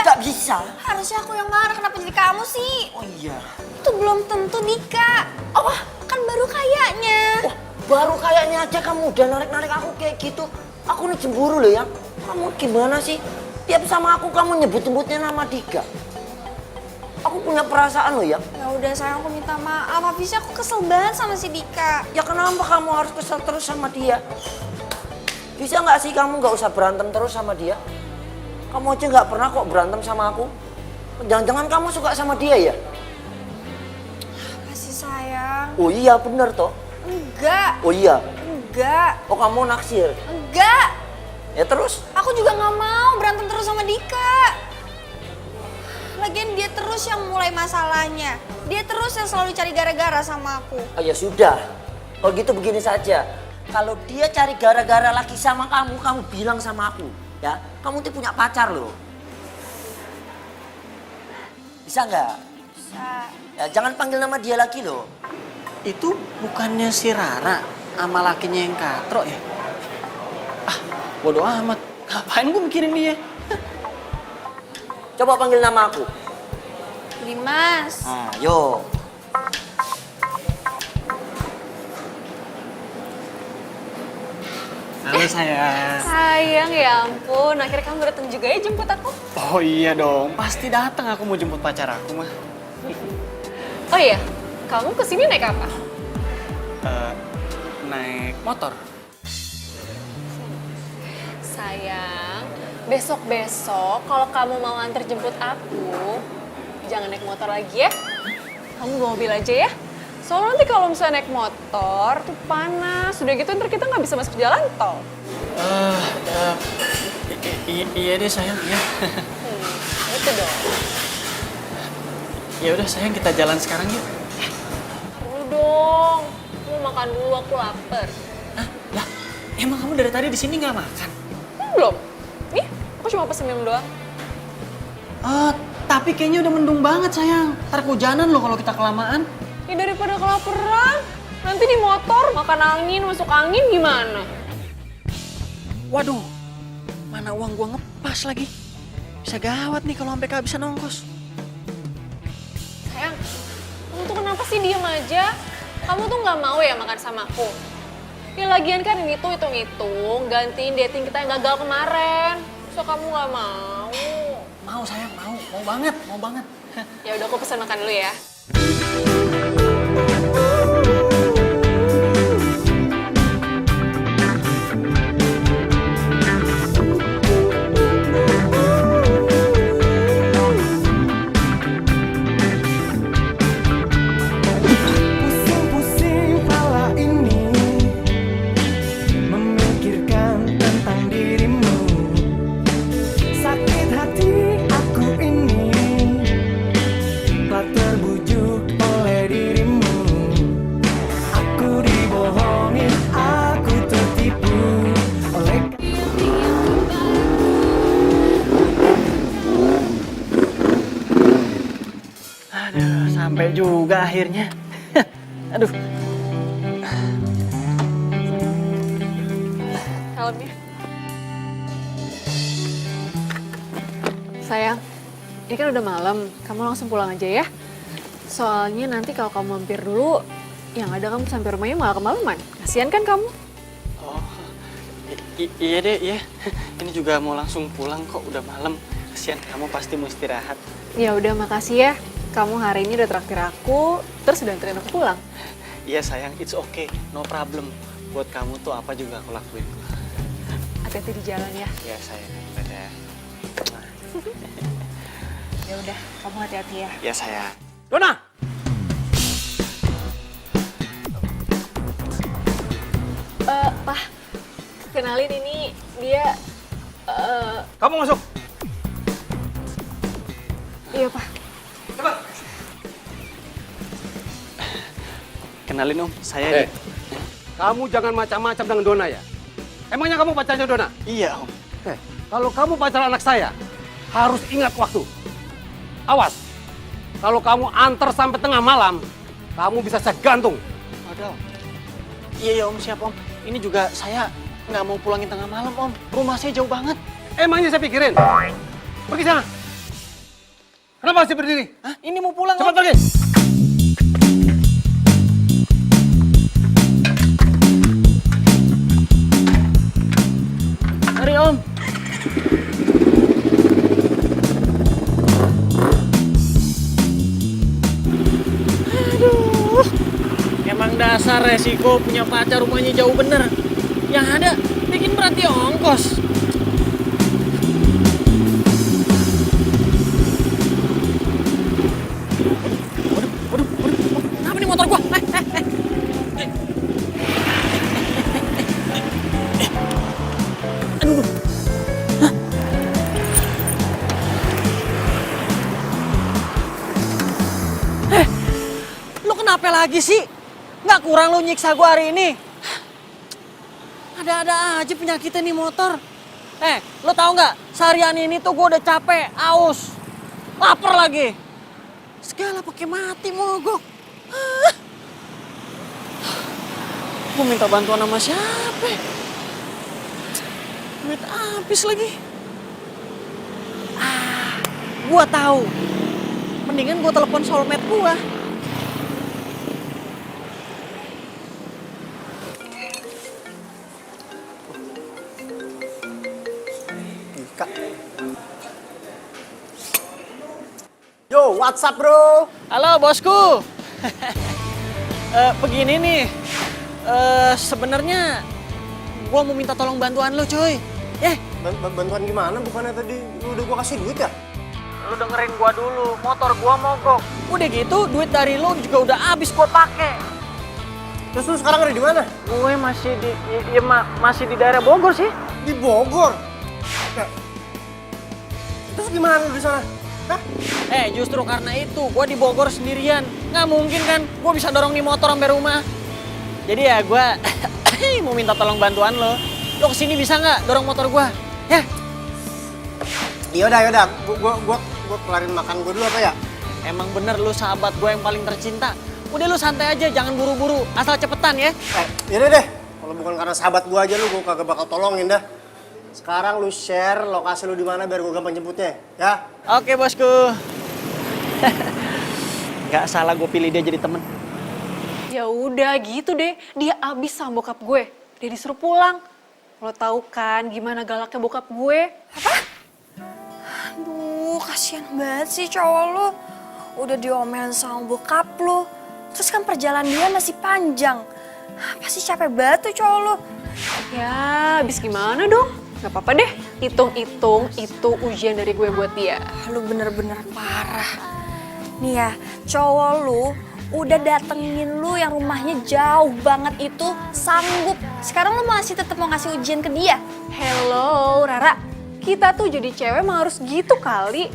Gak bisa. Harusnya aku yang marah, kenapa jadi kamu sih? Oh iya. Itu belum tentu Dika. Oh, kan baru kayaknya. Wah, baru kayaknya aja kamu udah narik-narik aku kayak gitu. Aku nih cemburu loh ya. Kamu gimana sih? Tiap sama aku kamu nyebut-nyebutnya nama Dika. Aku punya perasaan loh ya. Ya udah sayang, aku minta maaf. Habisnya aku kesel banget sama si Dika. Ya kenapa kamu harus kesel terus sama dia? Bisa nggak sih kamu nggak usah berantem terus sama dia? Kamu aja nggak pernah kok berantem sama aku. Jangan-jangan kamu suka sama dia ya? Apa sih sayang? Oh iya bener toh. Enggak. Oh iya. Enggak. Oh kamu naksir. Enggak. Ya terus? Aku juga nggak mau berantem terus sama Dika. Lagian dia terus yang mulai masalahnya. Dia terus yang selalu cari gara-gara sama aku. Oh ya sudah. Kalau gitu begini saja. Kalau dia cari gara-gara lagi sama kamu bilang sama aku. Ya, kamu tuh punya pacar loh. Bisa nggak? Bisa. Ya, jangan panggil nama dia lagi loh. Itu bukannya si Rara, sama lakinya yang katro ya? Ah, bodo amat. Ngapain gue mikirin dia? Coba panggil nama aku. Dimas. Nah, yo. Halo sayang. Sayang, ya ampun. Akhirnya kamu datang juga ya jemput aku. Oh iya dong, pasti datang aku mau jemput pacar aku mah. Oh iya, kamu kesini naik apa? Naik motor. Sayang, besok-besok kalau kamu mau antar jemput aku, jangan naik motor lagi ya. Kamu bawa mobil aja ya. Soalnya nanti kalau misalnya naik motor tuh panas. Udah gitu ntar kita nggak bisa masuk jalan tol. Iya deh sayang, iya. Itu dong. Ya udah sayang, kita jalan sekarang yuk. Perlu dong. Mau makan dulu, aku lapar. Hah? Lah, emang kamu dari tadi di sini nggak makan? Belum. Nih, aku cuma pesen minum doang. Tapi kayaknya udah mendung banget sayang. Ntar kehujanan loh kalau kita kelamaan. Ya daripada kelaparan, nanti di motor makan angin, masuk angin gimana? Waduh, mana uang gua ngepas lagi. Bisa gawat nih kalau sampai kehabisan ongkos. Sayang, kamu tuh kenapa sih diem aja? Kamu tuh nggak mau ya makan sama aku? Ya lagian kan ini tuh hitung-hitung gantiin dating kita yang gagal kemarin. So kamu nggak mau? Mau sayang, mau banget, mau banget. Ya udah aku pesan makan dulu ya. Pusing-pusing kala ini memikirkan tentang dirimu. Sakit hati aku ini telah terbujuk oleh dirimu. Aku dibohongin, aku tertipu oleh Aduh, sampai juga akhirnya. Aduh. Salam ya. Sayang, ini kan udah malam. Kamu langsung pulang aja ya. Soalnya nanti kalau kamu mampir dulu, yang ada kamu sampai rumahnya malah kemalaman. Kasian kan kamu? Oh, iya deh, iya. Ini juga mau langsung pulang kok, udah malam. Kasian kamu pasti mau istirahat. Ya udah, makasih ya. Kamu hari ini udah traktir aku, terus udah anterin aku pulang. Iya sayang, it's okay, no problem. Buat kamu tuh apa juga aku lakuin. Hati-hati di jalan ya. Iya sayang, dadah. Ya udah, kamu hati-hati ya. Iya sayang. Dona! Pak, kenalin ini dia, Kamu masuk. iya Pak. Kenalin Om, saya Kamu jangan macam-macam dengan Dona ya. Emangnya kamu pacarnya Dona? Iya Om. Kalau kamu pacar anak saya, harus ingat waktu. Awas, kalau kamu antar sampai tengah malam, kamu bisa saya gantung. Waduh. Iya Om, siap Om. Ini juga saya nggak mau pulangin tengah malam Om. Rumah saya jauh banget. Emangnya saya pikirin? Pergi sana. Kenapa masih berdiri? Hah? Ini mau pulang Cepat Om. pergi. Mari Om. Aduh. Emang dasar resiko punya pacar rumahnya jauh bener. Yang ada bikin berarti ongkos. Waduh. Kenapa nih motor gua? Aduh. Lo kenapa lagi sih? Nggak kurang lo nyiksa gua hari ini. Ada-ada aja penyakitnya nih motor. Lo tau nggak? Seharian ini tuh gua udah capek, aus, lapar lagi. Segala pakai mati mogok. Gue minta bantuan sama siapa? Duit habis lagi. Gua tahu. Mendingan gua telepon soulmate gua. Yo, what's up bro? Halo bosku. Begini nih. Sebenarnya gua mau minta tolong bantuan lo, coy. Bantuan gimana? Bukannya tadi lu udah gua kasih duit ya? Lu dengerin gua dulu, motor gua mogok. Udah gitu, duit dari lu juga udah habis gua pakai. Terus lu sekarang ada di mana? Gue masih masih di daerah Bogor sih. Di Bogor. Nah, terus gimana lu di sana? Hah? Justru karena itu gua di Bogor sendirian. Nggak mungkin kan gua bisa dorong nih motor sampai rumah. Jadi ya gua mau minta tolong bantuan lo. Lo kesini bisa nggak dorong motor gua? Ya. Yaudah. Gua kelarin makan gua dulu apa ya? Emang bener lu sahabat gua yang paling tercinta. Udah lu santai aja, jangan buru-buru. Asal cepetan ya. Yaudah deh. Kalau bukan karena sahabat gua aja lu gua kagak bakal tolongin dah. Sekarang lu share lokasi lu di mana biar gua gampang jemputnya, ya? Oke bosku. Gak salah gue pilih dia jadi temen. Ya udah gitu deh, dia abis sama bokap gue. Dia disuruh pulang. Lo tahu kan gimana galaknya bokap gue? Apa? Aduh, kasihan banget sih cowok lu. Udah diomelin sama bokap lu. Terus kan perjalanan dia masih panjang. Pasti capek banget tuh cowok lu. Ya, abis gimana dong? Gak apa-apa deh, hitung-hitung itu ujian dari gue buat dia. Lu bener-bener parah. Nih ya, cowok lu udah datengin lu yang rumahnya jauh banget itu sanggup. Sekarang lu masih tetap mau ngasih ujian ke dia? Hello, Rara. Kita tuh jadi cewek emang harus gitu kali.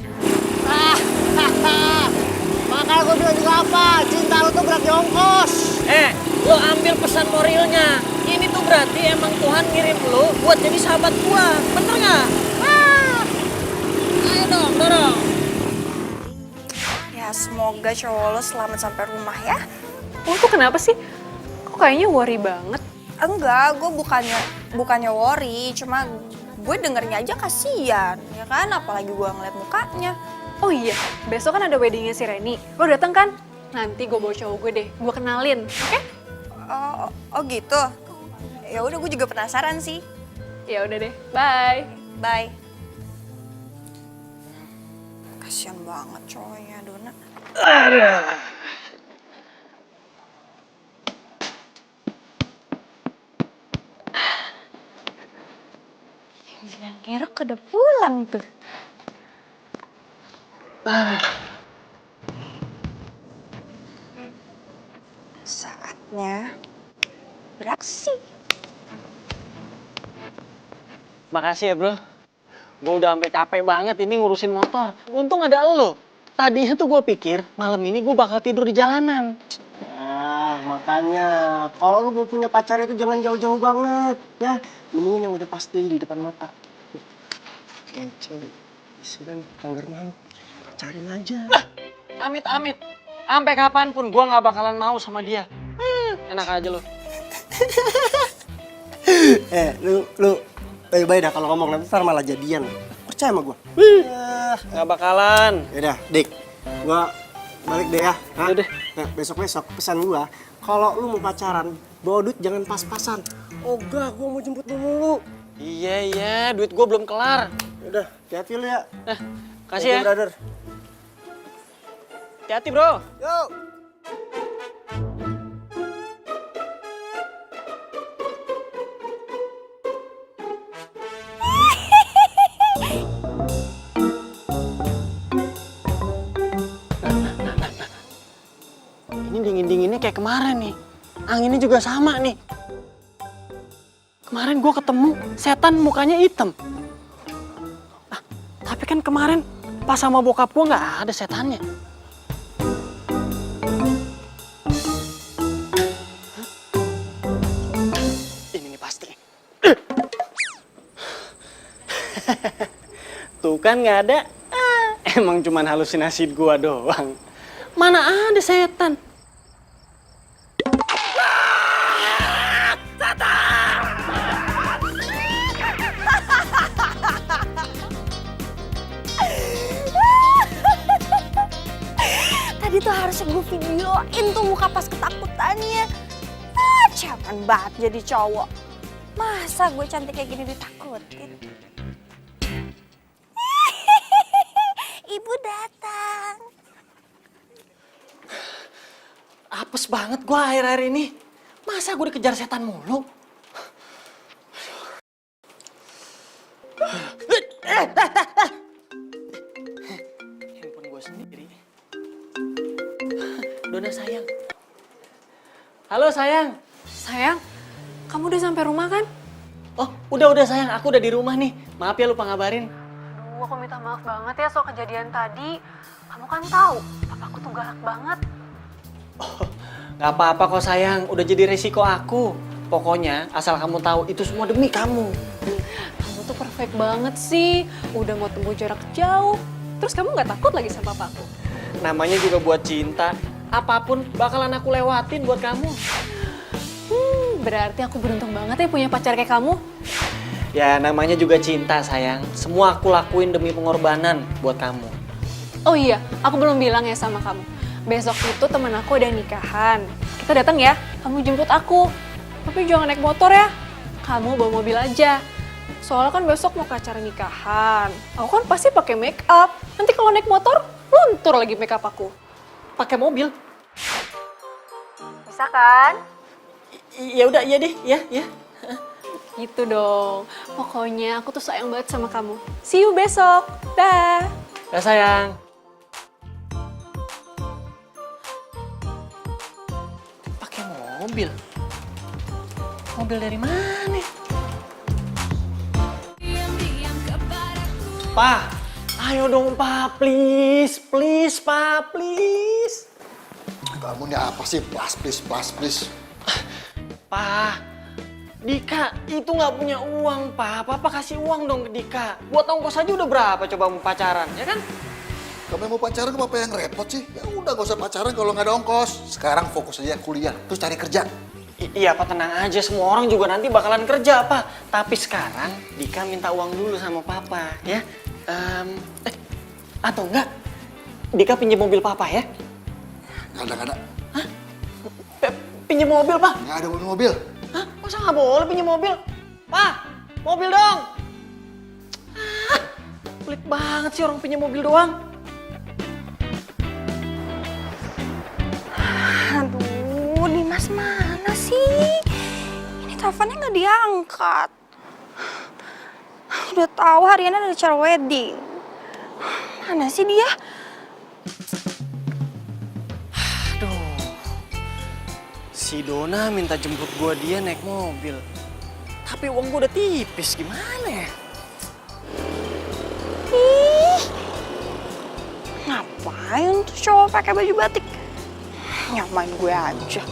Makanya gue bilang juga apa? Cinta lu tuh berarti ongkos. Lo ambil pesan moralnya. Ini tuh berarti emang Tuhan ngirim lo buat jadi sahabat gua. Bener nggak? Ayo dong, dorong. Ya semoga cowok lu selamat sampai rumah ya. Lo tuh kenapa sih? Kok kayaknya worry banget? Enggak, gue bukannya worry, cuma gue dengernya aja kasihan, ya kan? Apalagi gue ngeliat mukanya. Oh iya, besok kan ada weddingnya si Reni. Lo dateng kan? Nanti gue bawa cowok gue deh, gue kenalin, oke? Oh gitu. Ya udah, gue juga penasaran sih. Ya udah deh, bye. Bye. Kasihan banget cowoknya, Dona. Yang Erok udah pulang tuh. Saatnya beraksi. Makasih ya bro. Gue udah sampai capek banget ini ngurusin motor. Untung ada lo. Tadinya tuh gue pikir malam ini gue bakal tidur di jalanan. Nah, makanya kalau lu mau punya pacar itu jangan jauh-jauh banget, ya. Mendingan yang udah pasti di depan mata. Kece, isiran anggar malu. Pacarin aja. Amit. Sampai kapanpun gue nggak bakalan mau sama dia. Enak aja lo. Lu baik-baik dah kalau ngomong nanti ntar malah jadian. Percaya sama gue. Nggak bakalan. Yaudah, Dik. Gua balik deh ya. Hah? Yaudah. Nah, besok-besok pesan gua, kalau lu mau pacaran, bawa duit jangan pas-pasan. Ogah, gua mau jemput lu mulu. Iya, duit gue belum kelar. Udah, hati-hati lu ya. Kasih ya. Brother. Hati-hati bro. Yo. Ini dingin-dinginnya kayak kemarin nih. Anginnya juga sama nih. Kemarin gue ketemu setan mukanya hitam. Tapi kan kemarin pas sama bokap gue nggak ada setannya. Ini nih pasti. Tuh kan nggak ada. Emang cuman halusinasi gue doang. Mana ada setan? tuh harusnya gue videoin tuh muka pas ketakutannya. Ah, cemen banget jadi cowok. Masa gue cantik kayak gini ditakutin? Ibu datang. Apes banget gue akhir-akhir ini. Masa gue dikejar setan mulu? Handphone gue sendiri. Dona sayang. Halo sayang. Sayang, kamu udah sampai rumah kan? Oh, udah sayang. Aku udah di rumah nih. Maaf ya lupa ngabarin. Aduh, aku minta maaf banget ya soal kejadian tadi. Kamu kan tahu, papaku tuh galak banget. Oh, gak apa-apa kok sayang. Udah jadi resiko aku. Pokoknya asal kamu tahu itu semua demi kamu. Kamu tuh perfect banget sih. Udah mau tempuh jarak jauh. Terus kamu gak takut lagi sama papaku? Namanya juga buat cinta. Apapun bakalan aku lewatin buat kamu. Berarti aku beruntung banget ya punya pacar kayak kamu. Ya namanya juga cinta sayang. Semua aku lakuin demi pengorbanan buat kamu. Oh iya, aku belum bilang ya sama kamu. Besok itu temen aku ada nikahan. Kita datang ya, kamu jemput aku. Tapi jangan naik motor ya. Kamu bawa mobil aja. Soalnya kan besok mau ke acara nikahan. Aku kan pasti pakai make up. Nanti kalau naik motor, luntur lagi make up aku. Pakai mobil? Bisa kan? Ya udah, iya deh, ya. Gitu dong. Pokoknya aku tuh sayang banget sama kamu. See you besok. Dah. Ya sayang. Pakai mobil? Mobil dari mana? Pa, ayo dong Pa, please, Pa, please. Kamu ini apa sih? Please. Pa, Dika itu nggak punya uang, Pa. Papa kasih uang dong ke Dika. Buat ongkos aja udah berapa coba mau pacaran, ya kan? Kamu mau pacaran, apa yang repot sih? Ya udah gak usah pacaran kalau nggak ada ongkos. Sekarang fokus aja kuliah, terus cari kerja. Iya, Pak, tenang aja. Semua orang juga nanti bakalan kerja, Pak. Tapi sekarang Dika minta uang dulu sama Papa, ya. Atau enggak, Dika pinjam mobil Papa, ya? Nggak ada. Hah? Pinjam mobil, Pak? Nggak ada mobil. Hah? Masa nggak boleh pinjam mobil? Pak, mobil dong! Pelit banget sih orang pinjam mobil doang. Aduh, Dimas mana sih? Ini teleponnya nggak diangkat. Udah tahu hariannya ada acara wedding. Mana sih dia? Aduh, si Dona minta jemput gua dia naik mobil. Tapi uang gua udah tipis, gimana ya? Ih, ngapain tuh cowok pakai baju batik? Nyamain gue aja.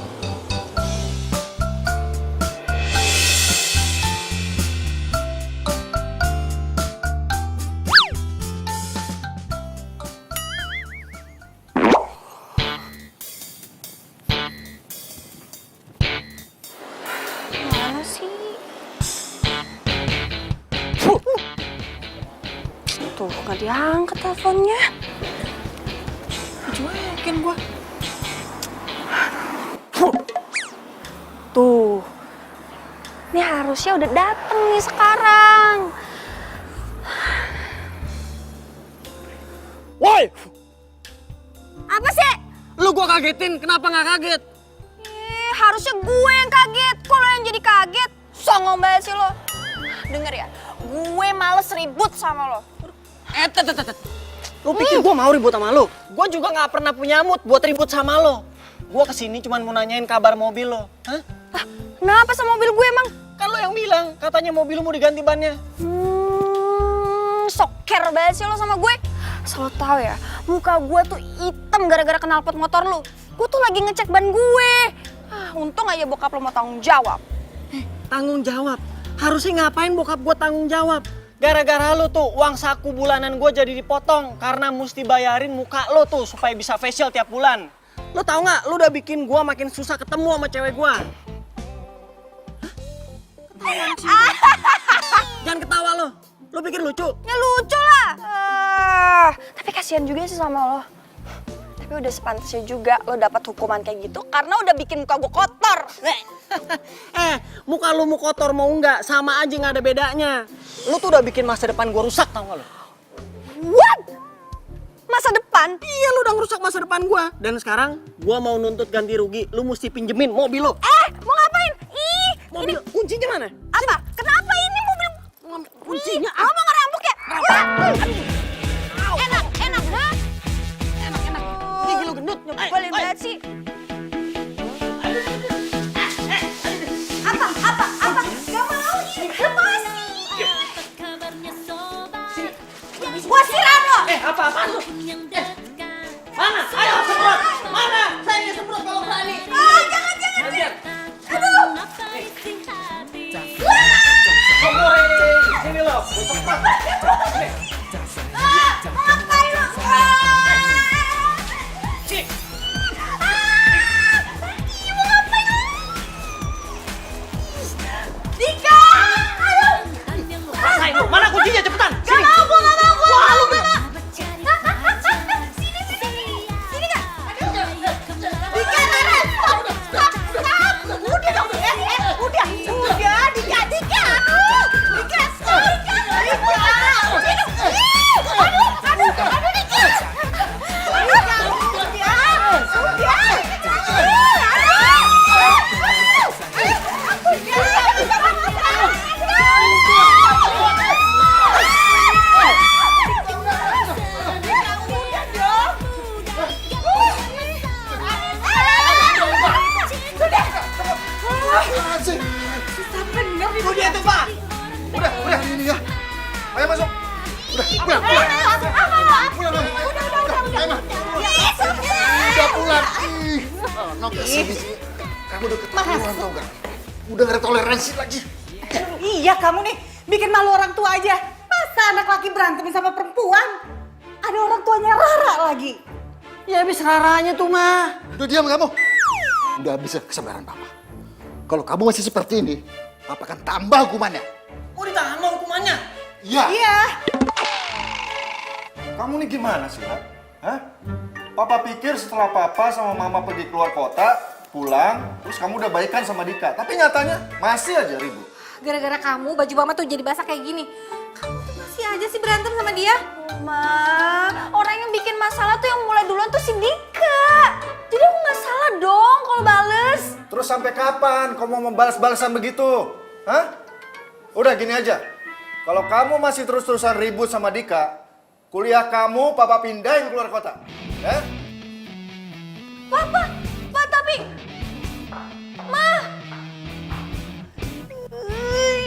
Mana sih? Tuh, nggak diangkat teleponnya. Cuekin gua. Tuh, ini harusnya udah dateng nih sekarang. Woi! Apa sih? Lu gua kagetin, kenapa nggak kaget? Harusnya gue yang kaget. Kok lo yang jadi kaget? Songong banget sih lo. Denger ya, gue males ribut sama lo. Lu pikir gua mau ribut sama lu? Gua juga nggak pernah punya mood buat ribut sama lo. Gua kesini cuma mau nanyain kabar mobil lo. Hah? Kenapa sama mobil gue emang? Kan lo yang bilang, katanya mobil lu mau diganti bannya. Soker banget sih lo sama gue. Asal lo tau ya, muka gue tuh hitam gara-gara knalpot motor lo. Gue tuh lagi ngecek ban gue. Untung aja bokap lo mau tanggung jawab. Tanggung jawab? Harusnya ngapain bokap gua tanggung jawab? Gara-gara lu tuh uang saku bulanan gua jadi dipotong karena mesti bayarin muka lo tuh supaya bisa facial tiap bulan. Lo tau nggak? Lu udah bikin gua makin susah ketemu sama cewek gua. Jangan ketawa lo. Lo pikir lucu? Ya lucu lah. Tapi kasihan juga sih sama lo. Tapi Tapi udah sepantasnya juga lo dapat hukuman kayak gitu karena udah bikin muka gue kotor. Muka lu mau kotor mau enggak, sama aja nggak ada bedanya. Lu tuh udah bikin masa depan gue rusak, tau gak lu? What? Masa depan? Iya, lu udah ngerusak masa depan gue. Dan sekarang gue mau nuntut ganti rugi, lu mesti pinjemin mobil lo. Mau ngapain? Ih, Mobil, kuncinya mana? apa? Kenapa ini mobil? Kuncinya Lo mau ngerampok ya? Enak, ha? enak. Gigi lu gendut. Boleh banget sih. Apa? Gak mau, ini lepasin. Gua siram lo. Apa-apaan lu? Mana? Ayo semprot. Mana? Saya yang semprot kalau berani. Jangan. Aduh. Semprotin. Sini lo. Semprot. Ngapain lo? Cik. Dika! Rasain lu. Mana kuncinya cepetan? Gak Sini. mau, gua gak mau. Wah, lu Sini Kak. Dika, stop. Udah dong, udah. Dika. Aduh, Dika, stop. Aduh, Dika. Udah tuh, Pak. Udah ini ya. Ayo masuk. Udah pulang. Udah pulang. Anak kesini sih. Kamu udah keterlaluan tau gak? Udah gak ada toleransi lagi. Iya kamu nih, bikin malu orang tua aja. Masa anak laki berantem sama perempuan? Ada orang tuanya Rara lagi. Ya habis raranya tuh, mah. Udah diam kamu. Udah habis kesabaran Papa. Kalau kamu masih seperti ini, Papa akan tambah hukumannya. Mau ditambah hukumannya? Iya. Iya. Kamu nih gimana sih, Hah? Papa pikir setelah Papa sama Mama pergi keluar kota, pulang, terus kamu udah baikan sama Dika. Tapi nyatanya masih aja ribut. Gara-gara kamu baju mama tuh jadi basah kayak gini. Kamu tuh masih aja sih berantem sama dia. Ma, orang yang bikin masalah tuh yang mulai duluan tuh si Dika. Jadi aku gak salah dong kalau bales. Terus sampai kapan kamu mau membalas-balasan begitu? Hah? Udah gini aja. Kalau kamu masih terus-terusan ribut sama Dika, kuliah kamu Papa pindahin keluar kota. Ya? Papa, tapi... Ma,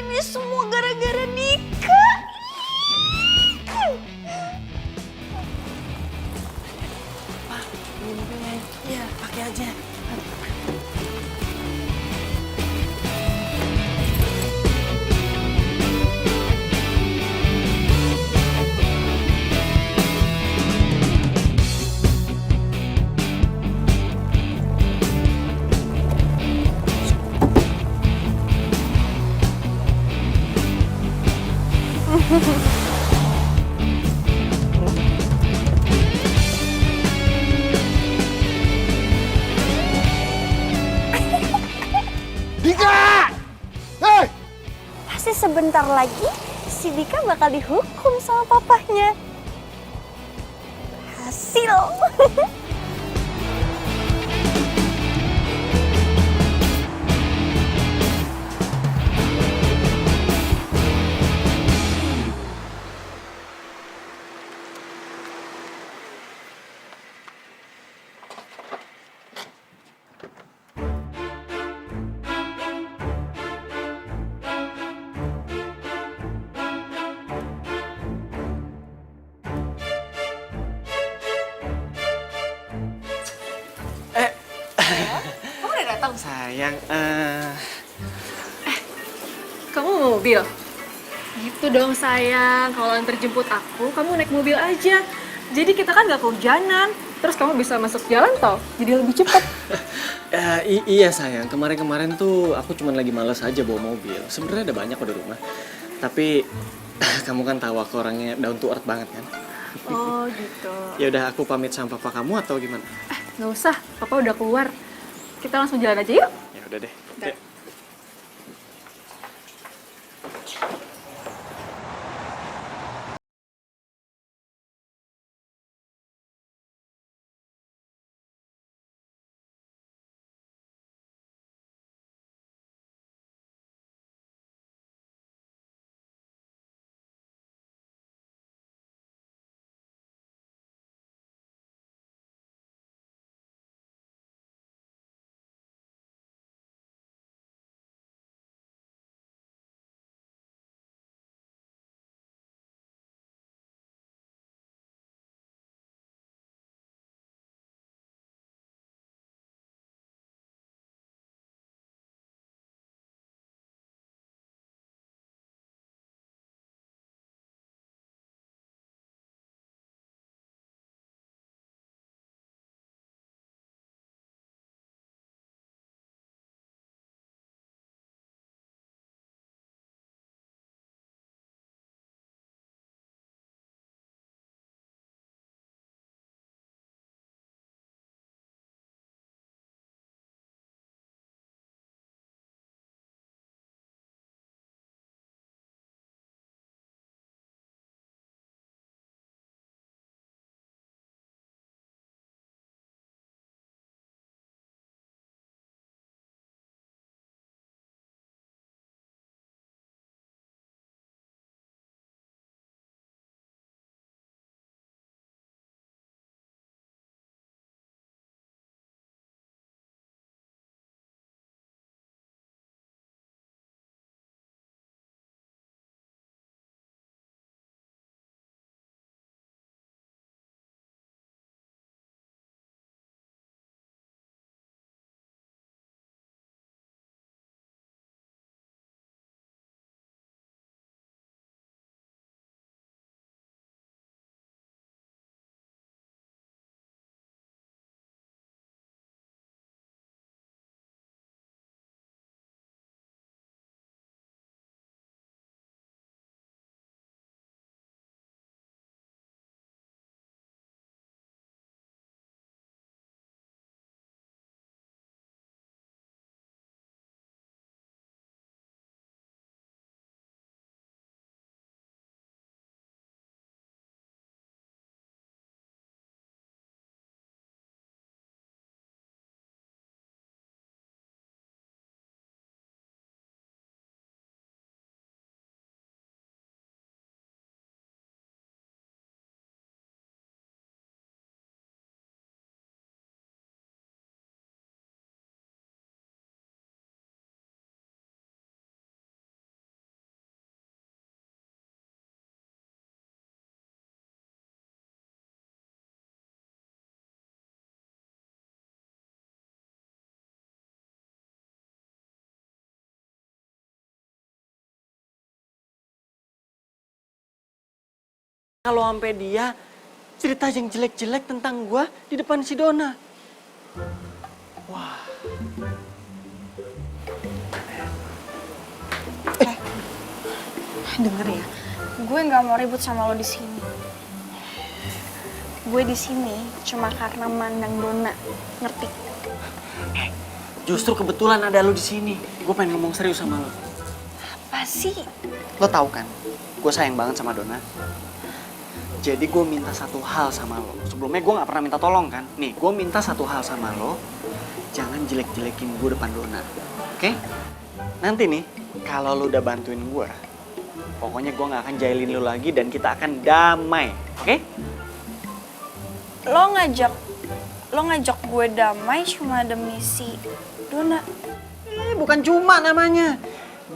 ini semua gara-gara Dika. Iya, pakai aja. Dika! Hei! Pasti sebentar lagi si Dika bakal dihukum sama papahnya. Hasil. Kamu udah datang? Sayang, Kamu mau mobil? Gitu dong sayang, kalau antar jemput aku, kamu naik mobil aja. Jadi kita kan gak kehujanan, terus kamu bisa masuk jalan tol, jadi lebih cepat. iya sayang, kemarin-kemarin tuh aku cuma lagi males aja bawa mobil. Sebenarnya ada banyak kok di rumah. Tapi kamu kan tahu aku orangnya down to earth banget kan. Oh gitu. Ya udah, aku pamit sama papa kamu atau gimana? Nggak usah, papa udah keluar. Kita langsung jalan aja yuk. Ya udah deh. Udah. Yuk. Kalau sampai dia cerita yang jelek-jelek tentang gua di depan si Dona. Wah. Denger ya, gue nggak mau ribut sama lo di sini. Gue di sini cuma karena mandang Dona, ngerti? Justru kebetulan ada lo di sini. Gue pengen ngomong serius sama lo. Apa sih? Lo tahu kan, gue sayang banget sama Dona. Jadi gue minta satu hal sama lo. Sebelumnya gue gak pernah minta tolong kan. Nih, gue minta satu hal sama lo. Jangan jelek-jelekin gue depan Dona. Oke? Nanti nih, kalau lo udah bantuin gue, pokoknya gue gak akan jahilin lo lagi dan kita akan damai. Oke? Lo ngajak gue damai cuma demi si Dona. Bukan cuma namanya.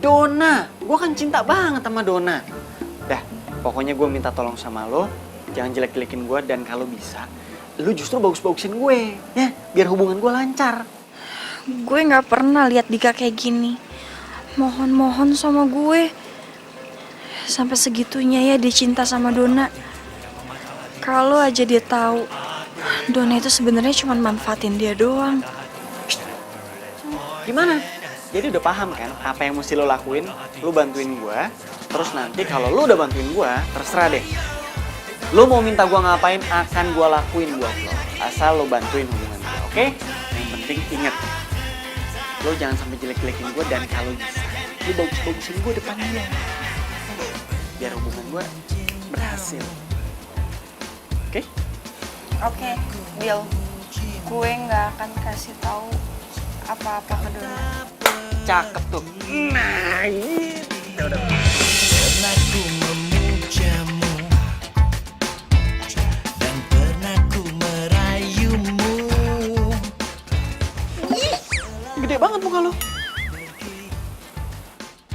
Dona. Gue kan cinta banget sama Dona. Dah, pokoknya gue minta tolong sama lo. Jangan jelek-jelekin gue dan kalau bisa, lo justru bagus-bagusin gue. Ya, biar hubungan gue lancar. Gue nggak pernah lihat Dika kayak gini. Mohon-mohon sama gue. Sampai segitunya ya dia cinta sama Dona. Kalau aja dia tahu Dona itu sebenarnya cuma manfaatin dia doang. Gimana? Jadi udah paham kan apa yang mesti lo lakuin? Lo bantuin gue. Terus nanti kalau lo udah bantuin gue, terserah deh. Lo mau minta gue ngapain akan gue lakuin buat lo. Asal lo bantuin hubungan gue, oke? Yang penting inget, lo jangan sampai jelek-jelekin gue dan kalau bisa, lo bagus-bagusin gue depan dia. Biar hubungan gue berhasil. Oke? Oke, deal. Gue nggak akan kasih tahu apa-apa ke Dona. Cakep tuh. Nah, gitu. Udah. Pernah ku memujamu dan pernah ku merayumu. Gede banget muka lo.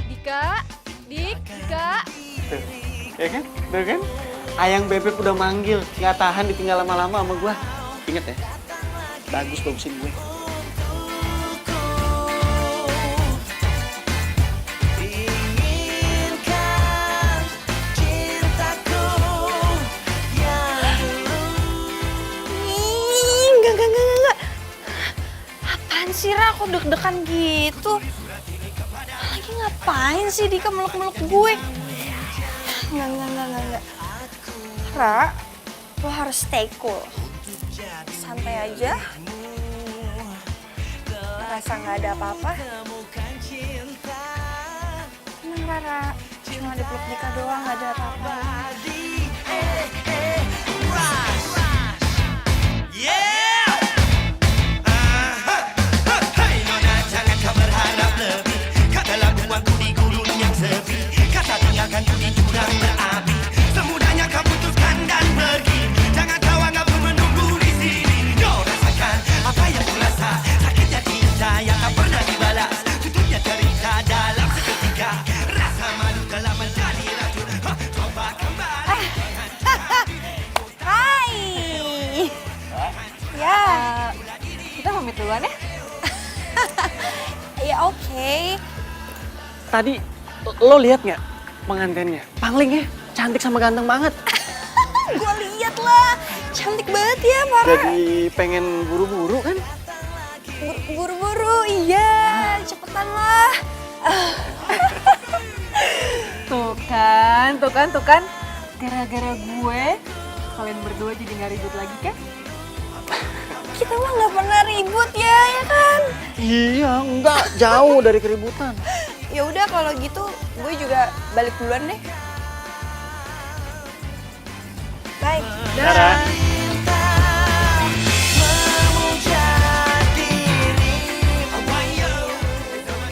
Dika, Dika. Tuh, ya kan? Tuh kan? Ayang Bebek udah manggil, nggak tahan ditinggal lama-lama sama gue. Ingat ya, bagusin gue. Inginkan cintaku yang Enggak. Apaan sih, Ra? Kok deg-degan gitu? Lagi ngapain sih Dika meluk-meluk gue? Enggak. Ra, lo harus stay cool. Santai aja. Ngerasa nggak ada apa-apa. Tenang, Rara. Cuma dipeluk Dika doang, nggak ada apa-apa. Hai Nona, jangan kau berharap lebih. Katalah buangku di gurun yang sepi. Kata tinggalkan ku di jurang berapi. Semudahnya kau putuskan dan pergi. Jangan kau anggap ku menunggu di sini. Kau rasakan apa yang ku rasa. Sakitnya cinta yang tak pernah dibalas. Tutupnya cerita dalam seketika. Rasa malu telah menjadi racun. Coba kembali. Hai. Ya. Kita pamit duluan ya. Ya oke. Tadi lo lihat nggak pengantinnya? Panglingnya cantik sama ganteng banget. Gue liat lah. Cantik banget ya, parah. Jadi pengen buru-buru kan? Buru-buru, iya. Cepetan lah. Tuh kan. Gara-gara gue, kalian berdua jadi nggak ribut lagi kan? Kita mah nggak pernah ribut ya kan? Iya, enggak jauh dari keributan. Ya udah kalau gitu, gue juga balik duluan deh. Bye. Dadah.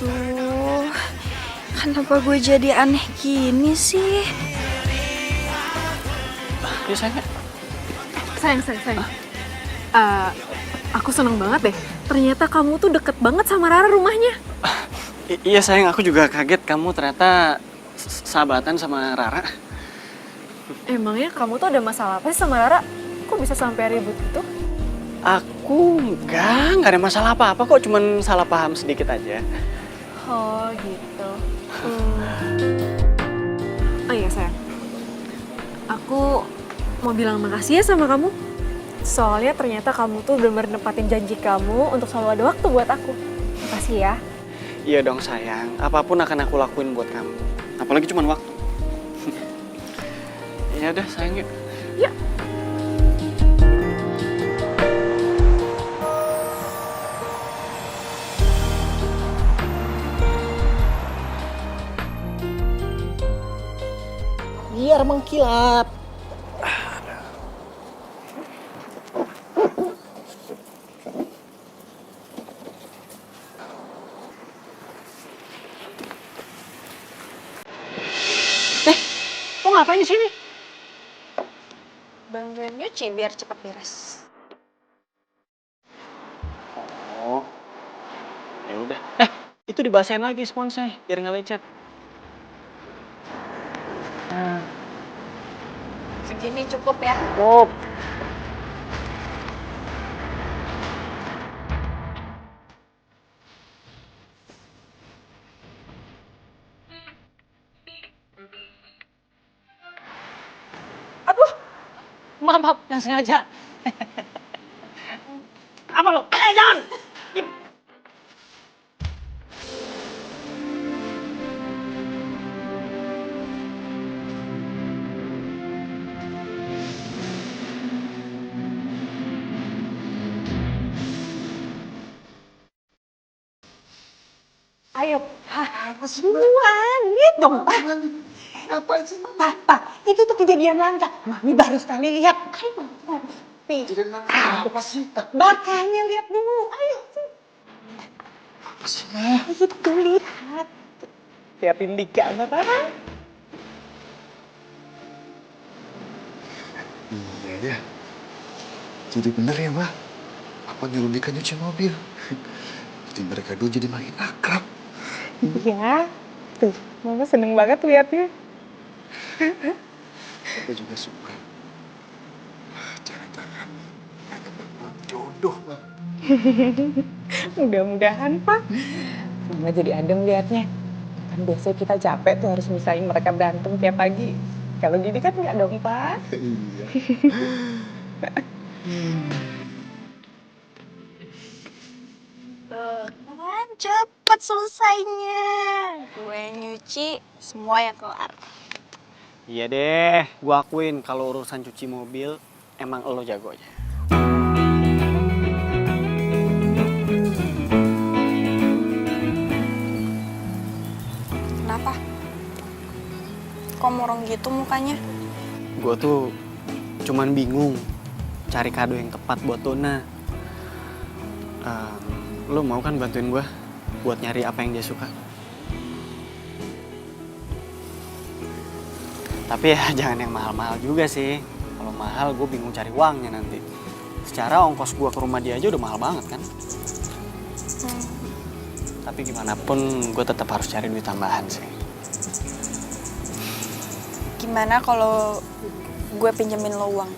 Tuh, kenapa gue jadi aneh gini sih? Yuk sayang. Sayang. Aku seneng banget deh. Ternyata kamu tuh deket banget sama Rara rumahnya. Iya sayang, aku juga kaget kamu ternyata sahabatan sama Rara. Emangnya kamu tuh ada masalah apa sih sama Rara? Kok bisa sampai ribut gitu? Aku nggak ada masalah apa-apa kok, cuman salah paham sedikit aja. Oh gitu. Oh iya sayang. Aku mau bilang makasih ya sama kamu. Soalnya ternyata kamu tuh benar-benar nepatin janji kamu untuk selalu ada waktu buat aku. Makasih ya. Iya dong sayang, apapun akan aku lakuin buat kamu. Apalagi cuman waktu. Ya udah sayang yuk. Yuk. Biar mengkilap. Lo ngapain di sini? Bantuin nyuci biar cepet beres. Oh, ya udah. Itu dibasahin lagi sponsnya biar nggak lecet. Segini cukup ya. Stop. Maaf, yang sengaja. Apa lo? Jangan! Buruan, lihat dong, Pak. Apa sih? Papa, itu tuh kejadian langka. Mami baru sekali lihat. Ayo, Pi. Apa sih? Makanya lihat dulu, ayo. Apa sih, Ma? Itu lihat. Lihatin Dika, nggak apa-apa. Iya ya. Jadi bener ya, Ma. Apa nyuruh Dika nyuci mobil? Jadi mereka dulu jadi makin akrab. Iya. Tuh, Mama seneng banget lihatnya. Aku juga suka. Jangan-jangan mereka berdua jodoh, Ma. Mudah-mudahan, Pak. Mama jadi adem lihatnya. Kan biasanya kita capek tuh harus misahin mereka berantem tiap pagi. Kalau gini kan nggak dong, Pak. Iya. Kan cepet selesainya. Gue nyuci, semua yang kelar. Iya deh, gua akuin kalau urusan cuci mobil emang lo jagonya. Kenapa? Kok murung gitu mukanya? Gua tuh cuman bingung cari kado yang tepat buat Dona. Lo mau kan bantuin gua buat nyari apa yang dia suka? Tapi ya jangan yang mahal-mahal juga sih. Kalau mahal gue bingung cari uangnya nanti. Secara ongkos gue ke rumah dia aja udah mahal banget kan. Tapi gimana pun gue tetap harus cari duit tambahan sih. Gimana kalau gue pinjemin lo uang?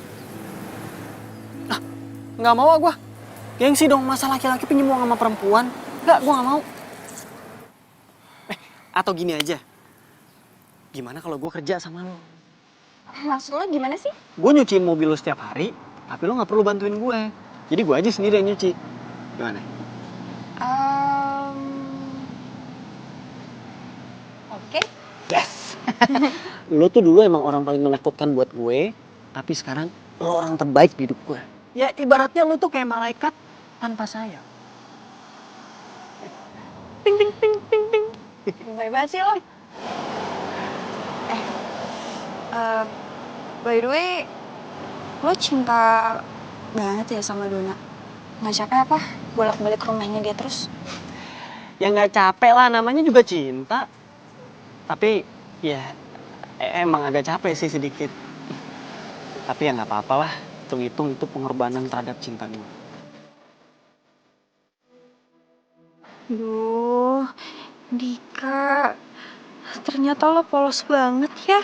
Nggak mau gue. Gengsi dong, masa laki-laki pinjem uang sama perempuan. Nggak, gue nggak mau. Atau gini aja. Gimana kalau gue kerja sama lo? Maksud lo gimana sih? Gue nyuciin mobil lo setiap hari, tapi lo nggak perlu bantuin gue. Jadi gue aja sendiri yang nyuci. Gimana? Oke. Yes. Lo tuh dulu emang orang paling menakutkan buat gue, tapi sekarang lo orang terbaik di hidup gue. Ya ibaratnya lo tuh kayak malaikat tanpa sayap. Ting ting ting ting ting. Baik banget sih lo. By the way, lo cinta banget ya sama Dona? Nggak capek apa bolak-balik ke rumahnya dia terus? Ya nggak capek lah, namanya juga cinta. Tapi ya emang agak capek sih sedikit. Tapi ya nggak apa-apa lah, hitung-hitung itu pengorbanan terhadap cinta gue. Duh, Dika, ternyata lo polos banget ya.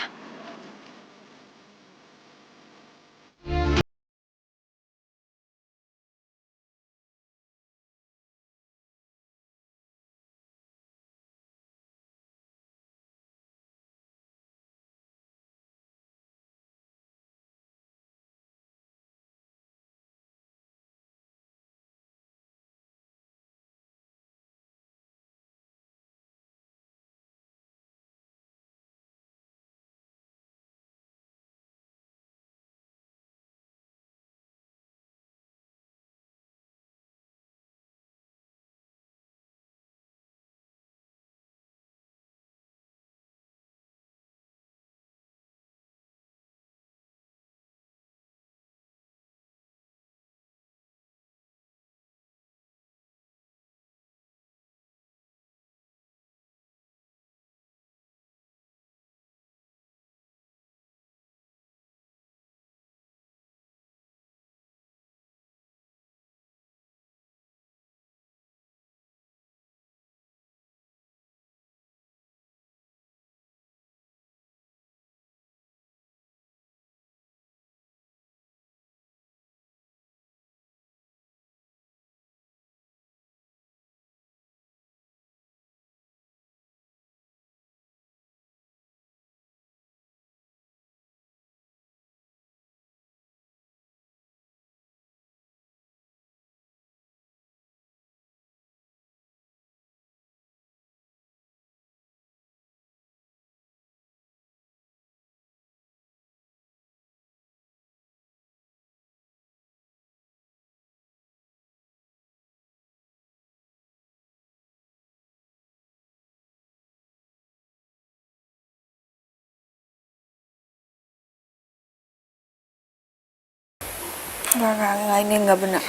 Enggak, ini nggak benar.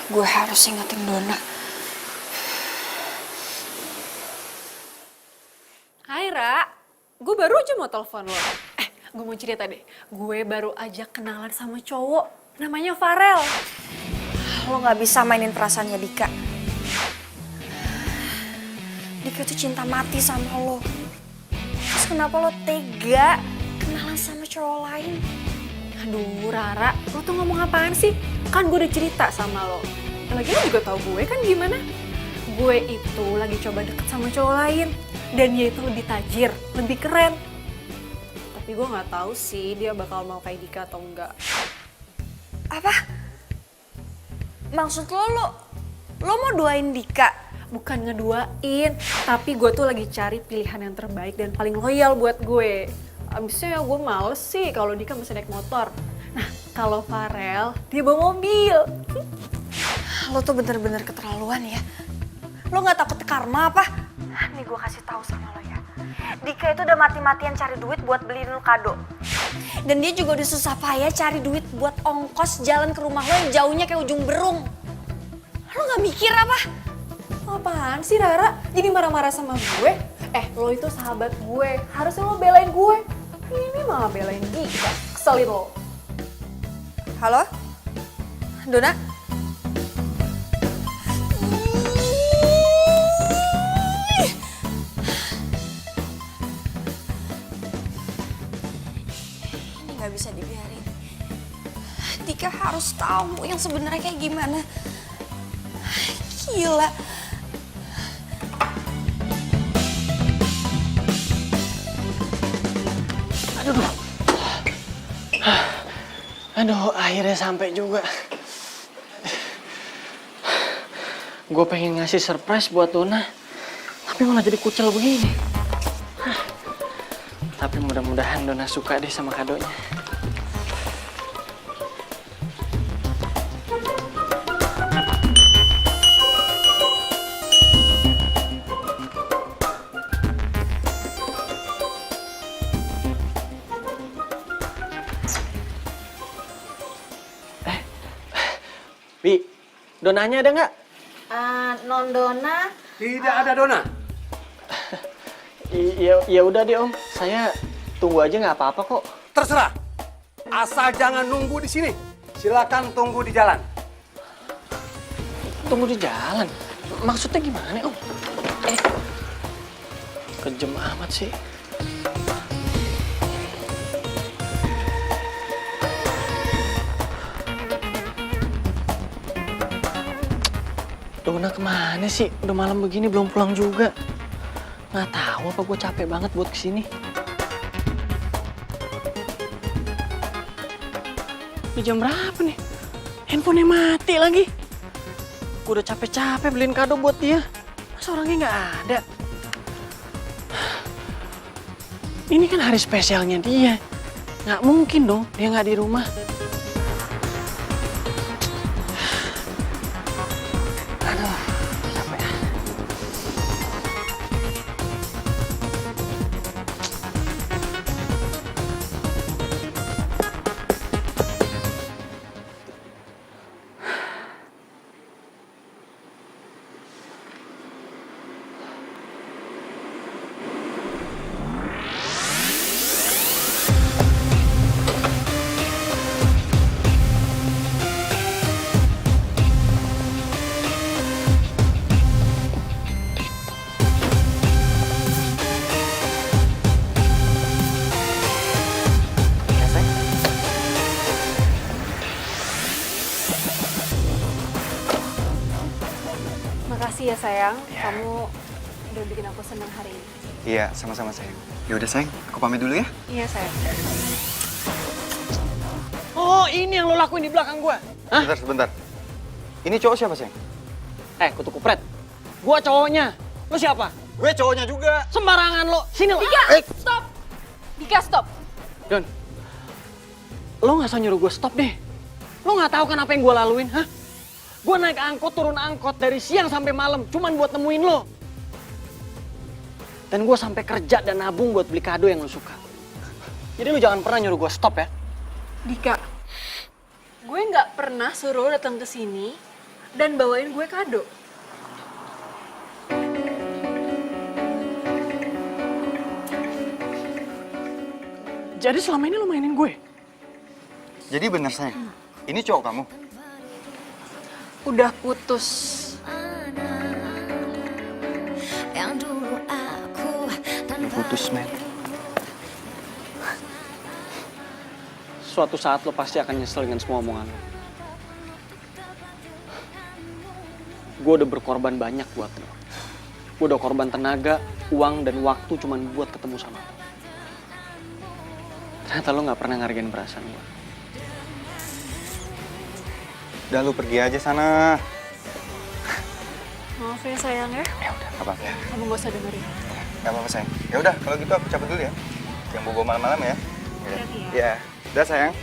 Gue harus ingetin Dona. Hai Ra, gue baru aja mau telepon lo. Gue mau cerita deh. Gue baru aja kenalan sama cowok, namanya Farel. Lo nggak bisa mainin perasaannya Dika. Dika tuh cinta mati sama lo. Terus kenapa lo tega kenalan sama cowok lain? Aduh Rara, lo tuh ngomong apaan sih? Kan gue udah cerita sama lo. Lagi lo juga tahu gue kan gimana? Gue itu lagi coba deket sama cowok lain. Dan dia itu lebih tajir, lebih keren. Tapi gue gak tahu sih dia bakal mau kayak Dika atau enggak. Apa? Maksud lo mau doain Dika? Bukan ngeduain, tapi gue tuh lagi cari pilihan yang terbaik dan paling loyal buat gue. Abisnya ya gue males sih kalau Dika masih naik motor. Nah, kalau Farel, dia bawa mobil. Lo tuh bener-bener keterlaluan ya. Lo gak takut karma apa? Nih gue kasih tahu sama lo ya. Dika itu udah mati-matian cari duit buat beliin lo kado. Dan dia juga udah susah payah cari duit buat ongkos jalan ke rumah lo yang jauhnya kayak ujung berung. Lo gak mikir apa? Apaan sih Rara? Jadi marah-marah sama gue? Lo itu sahabat gue, harusnya lo belain gue. Ini malah belain Dika, keselin lo. Halo? Dona? Ini gak bisa dibiarin. Dika harus tahu yang sebenarnya kayak gimana. Gila. Aduh, akhirnya sampai juga. Gue pengen ngasih surprise buat Dona, tapi malah jadi kucel begini. Tapi mudah-mudahan Dona suka deh sama kadonya. Bi, Donanya ada nggak? Non Dona. Tidak ada Dona. Ya udah deh Om, saya tunggu aja nggak apa-apa kok. Terserah. Asal jangan nunggu di sini. Silakan tunggu di jalan. Tunggu di jalan? Maksudnya gimana Om? Kejem amat sih. Dona kemana sih? Udah malam begini belum pulang juga. Nggak tahu apa gue capek banget buat kesini. Ini jam berapa nih? Handphonenya mati lagi. Gue udah capek-capek beliin kado buat dia. Masa orangnya nggak ada? Ini kan hari spesialnya dia. Nggak mungkin dong dia nggak di rumah. Makasih ya sayang, kamu udah bikin aku senang hari ini. Iya, sama-sama sayang. Yaudah sayang, aku pamit dulu ya. Iya sayang. Oh, ini yang lo lakuin di belakang gua. Hah? Sebentar. Ini cowok siapa sayang? Kutu kupret. Gua cowoknya. Lo siapa? Gue cowoknya juga. Sembarangan lo. Sini lo. Dika, stop! Dika, stop! Don, lo nggak usah nyuruh gue stop deh. Lo nggak tahu kan apa yang gue laluin, hah? Gue naik angkot, turun angkot dari siang sampai malam, cuman buat nemuin lo. Dan gue sampai kerja dan nabung buat beli kado yang lo suka. Jadi lo jangan pernah nyuruh gue stop ya. Dika, gue nggak pernah suruh lo datang ke sini dan bawain gue kado. Jadi selama ini lo mainin gue? Jadi bener sayang, ini cowok kamu? Udah putus. Udah putus, men. Suatu saat lo pasti akan nyesel dengan semua omongan lo. Gue udah berkorban banyak buat lo. Gue udah korban tenaga, uang, dan waktu cuman buat ketemu sama lo. Ternyata lo gak pernah ngargain perasaan gue. Udah lu pergi aja sana. Maaf ya sayang ya. Ya udah, gak apa-apa. Kamu gak usah dengerin. Gak apa-apa sayang. Ya udah, kalau gitu aku cabut dulu ya. Yang bobo malam-malam ya. Ya. Udah sayang.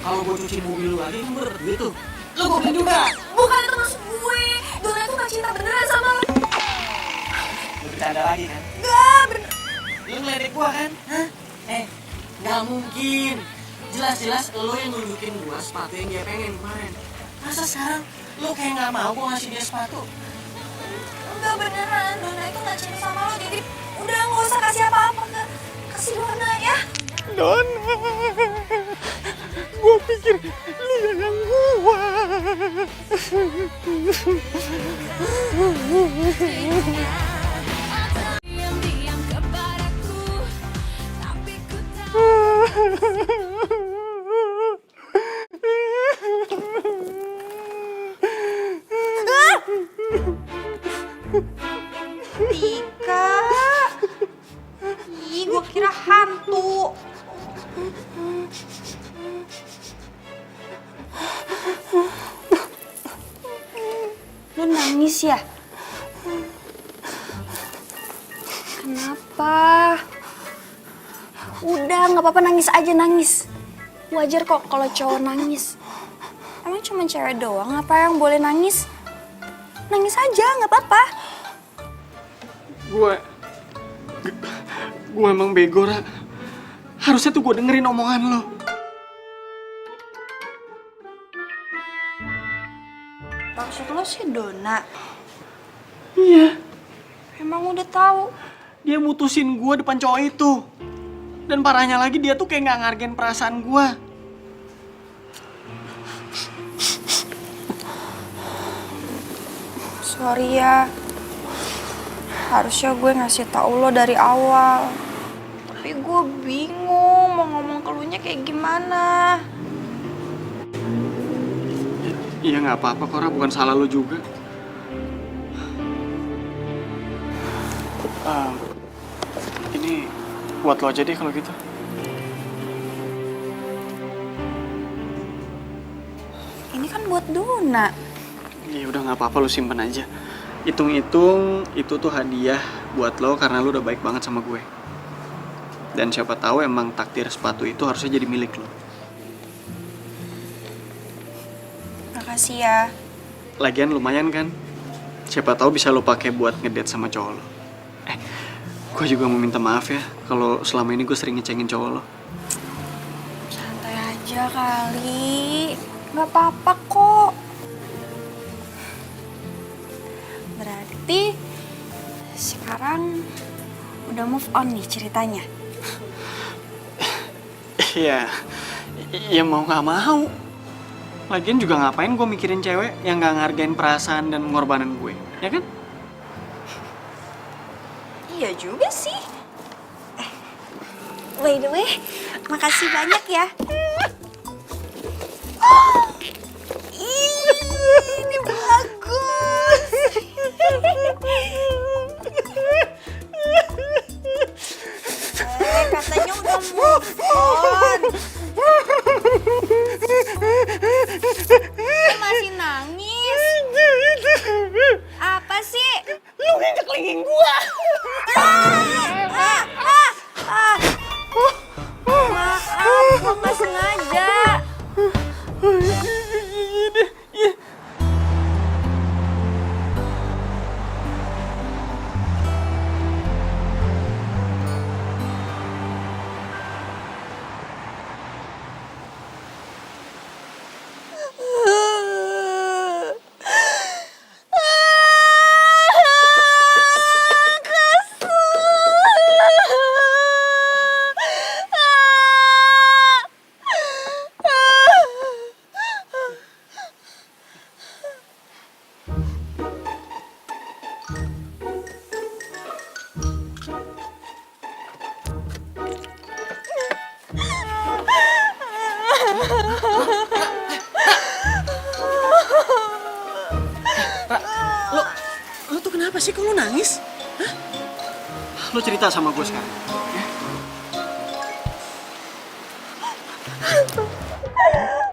Kalau gue cuci mobil lu lagi, kan berat gitu. Lu gue beli juga. Bukan itu maksud gue. Dona itu gak cinta beneran sama lo. Lu bercanda lagi kan? Gak bener. Lu ngeledek gua kan? Hah? Nggak mungkin. Jelas-jelas lo yang nunjukin gua sepatu yang dia pengen kemarin. Masa sekarang lo kayak nggak mau gua ngasih dia sepatu? Enggak beneran. Dona itu gak cinta sama lo. Jadi udah gak usah kasih apa-apa ke kasih Dona ya. Dona, gua pikir dia yang gua. Dika. Ih, gue kira hantu. Lu nangis ya? Kenapa? Udah, nggak apa-apa, nangis aja, nangis. Wajar kok kalau cowok nangis. Emang cuma cewek doang apa yang boleh nangis? Nangis aja, nggak apa-apa. Gue emang bego, Ra. Harusnya tuh gue dengerin omongan lo. Maksud lo sih Dona? Iya. Emang udah tahu? Dia mutusin gue depan cowok itu. Dan parahnya lagi dia tuh kayak gak ngargain perasaan gue. Sorry ya. Harusnya gue ngasih tahu lo dari awal. Tapi gue bingung mau ngomong ke lunya kayak gimana. Iya nggak apa-apa, Kora. Bukan salah lo juga. Ini buat lo aja deh kalau gitu. Ini kan buat Dona. Ya udah nggak apa-apa, lo simpen aja. Hitung-hitung itu tuh hadiah buat lo karena lo udah baik banget sama gue. Dan siapa tahu emang takdir sepatu itu harusnya jadi milik lo. Makasih ya. Lagian lumayan kan? Siapa tahu bisa lo pakai buat ngedate sama cowok lo. Gue juga mau minta maaf ya kalau selama ini gue sering ngecengin cowok lo. Santai aja kali. Nggak apa-apa kok. Berarti sekarang udah move on nih ceritanya. Iya, ya mau nggak mau. Lagian juga ngapain gue mikirin cewek yang nggak ngargain perasaan dan pengorbanan gue, ya kan? Iya juga sih. By the way, makasih banyak ya. Ini bagus. Katanya udah move on. Lu masih nangis? Apa sih? Lu nginjek lingging gua. Lo tuh kenapa sih? Kok lo nangis? Hah? Lo cerita sama gue sekarang. Ya?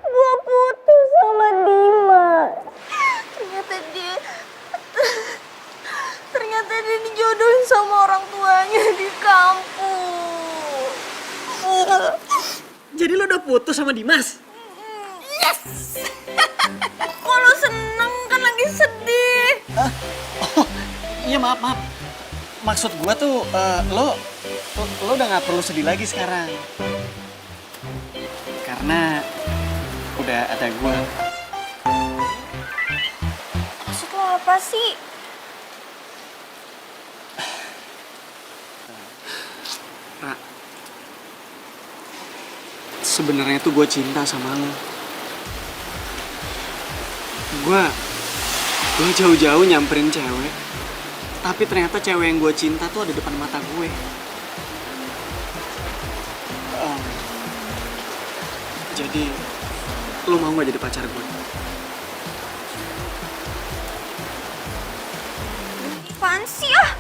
Gue putus sama Dimas. Ternyata dia dijodohin sama orang tuanya di kampus. Jadi lo udah putus sama Dimas? Yes! Kok lo seneng kan lagi sedih? Iya maaf. Maksud gue tuh lo udah nggak perlu sedih lagi sekarang. Karena udah ada gue. Maksud lo apa sih? Ra, sebenarnya tuh gue cinta sama lo. Gue jauh-jauh nyamperin cewek, tapi ternyata cewek yang gue cinta tuh ada depan mata gue. Jadi, lo mau gak jadi pacar gue? Apaan sih ah?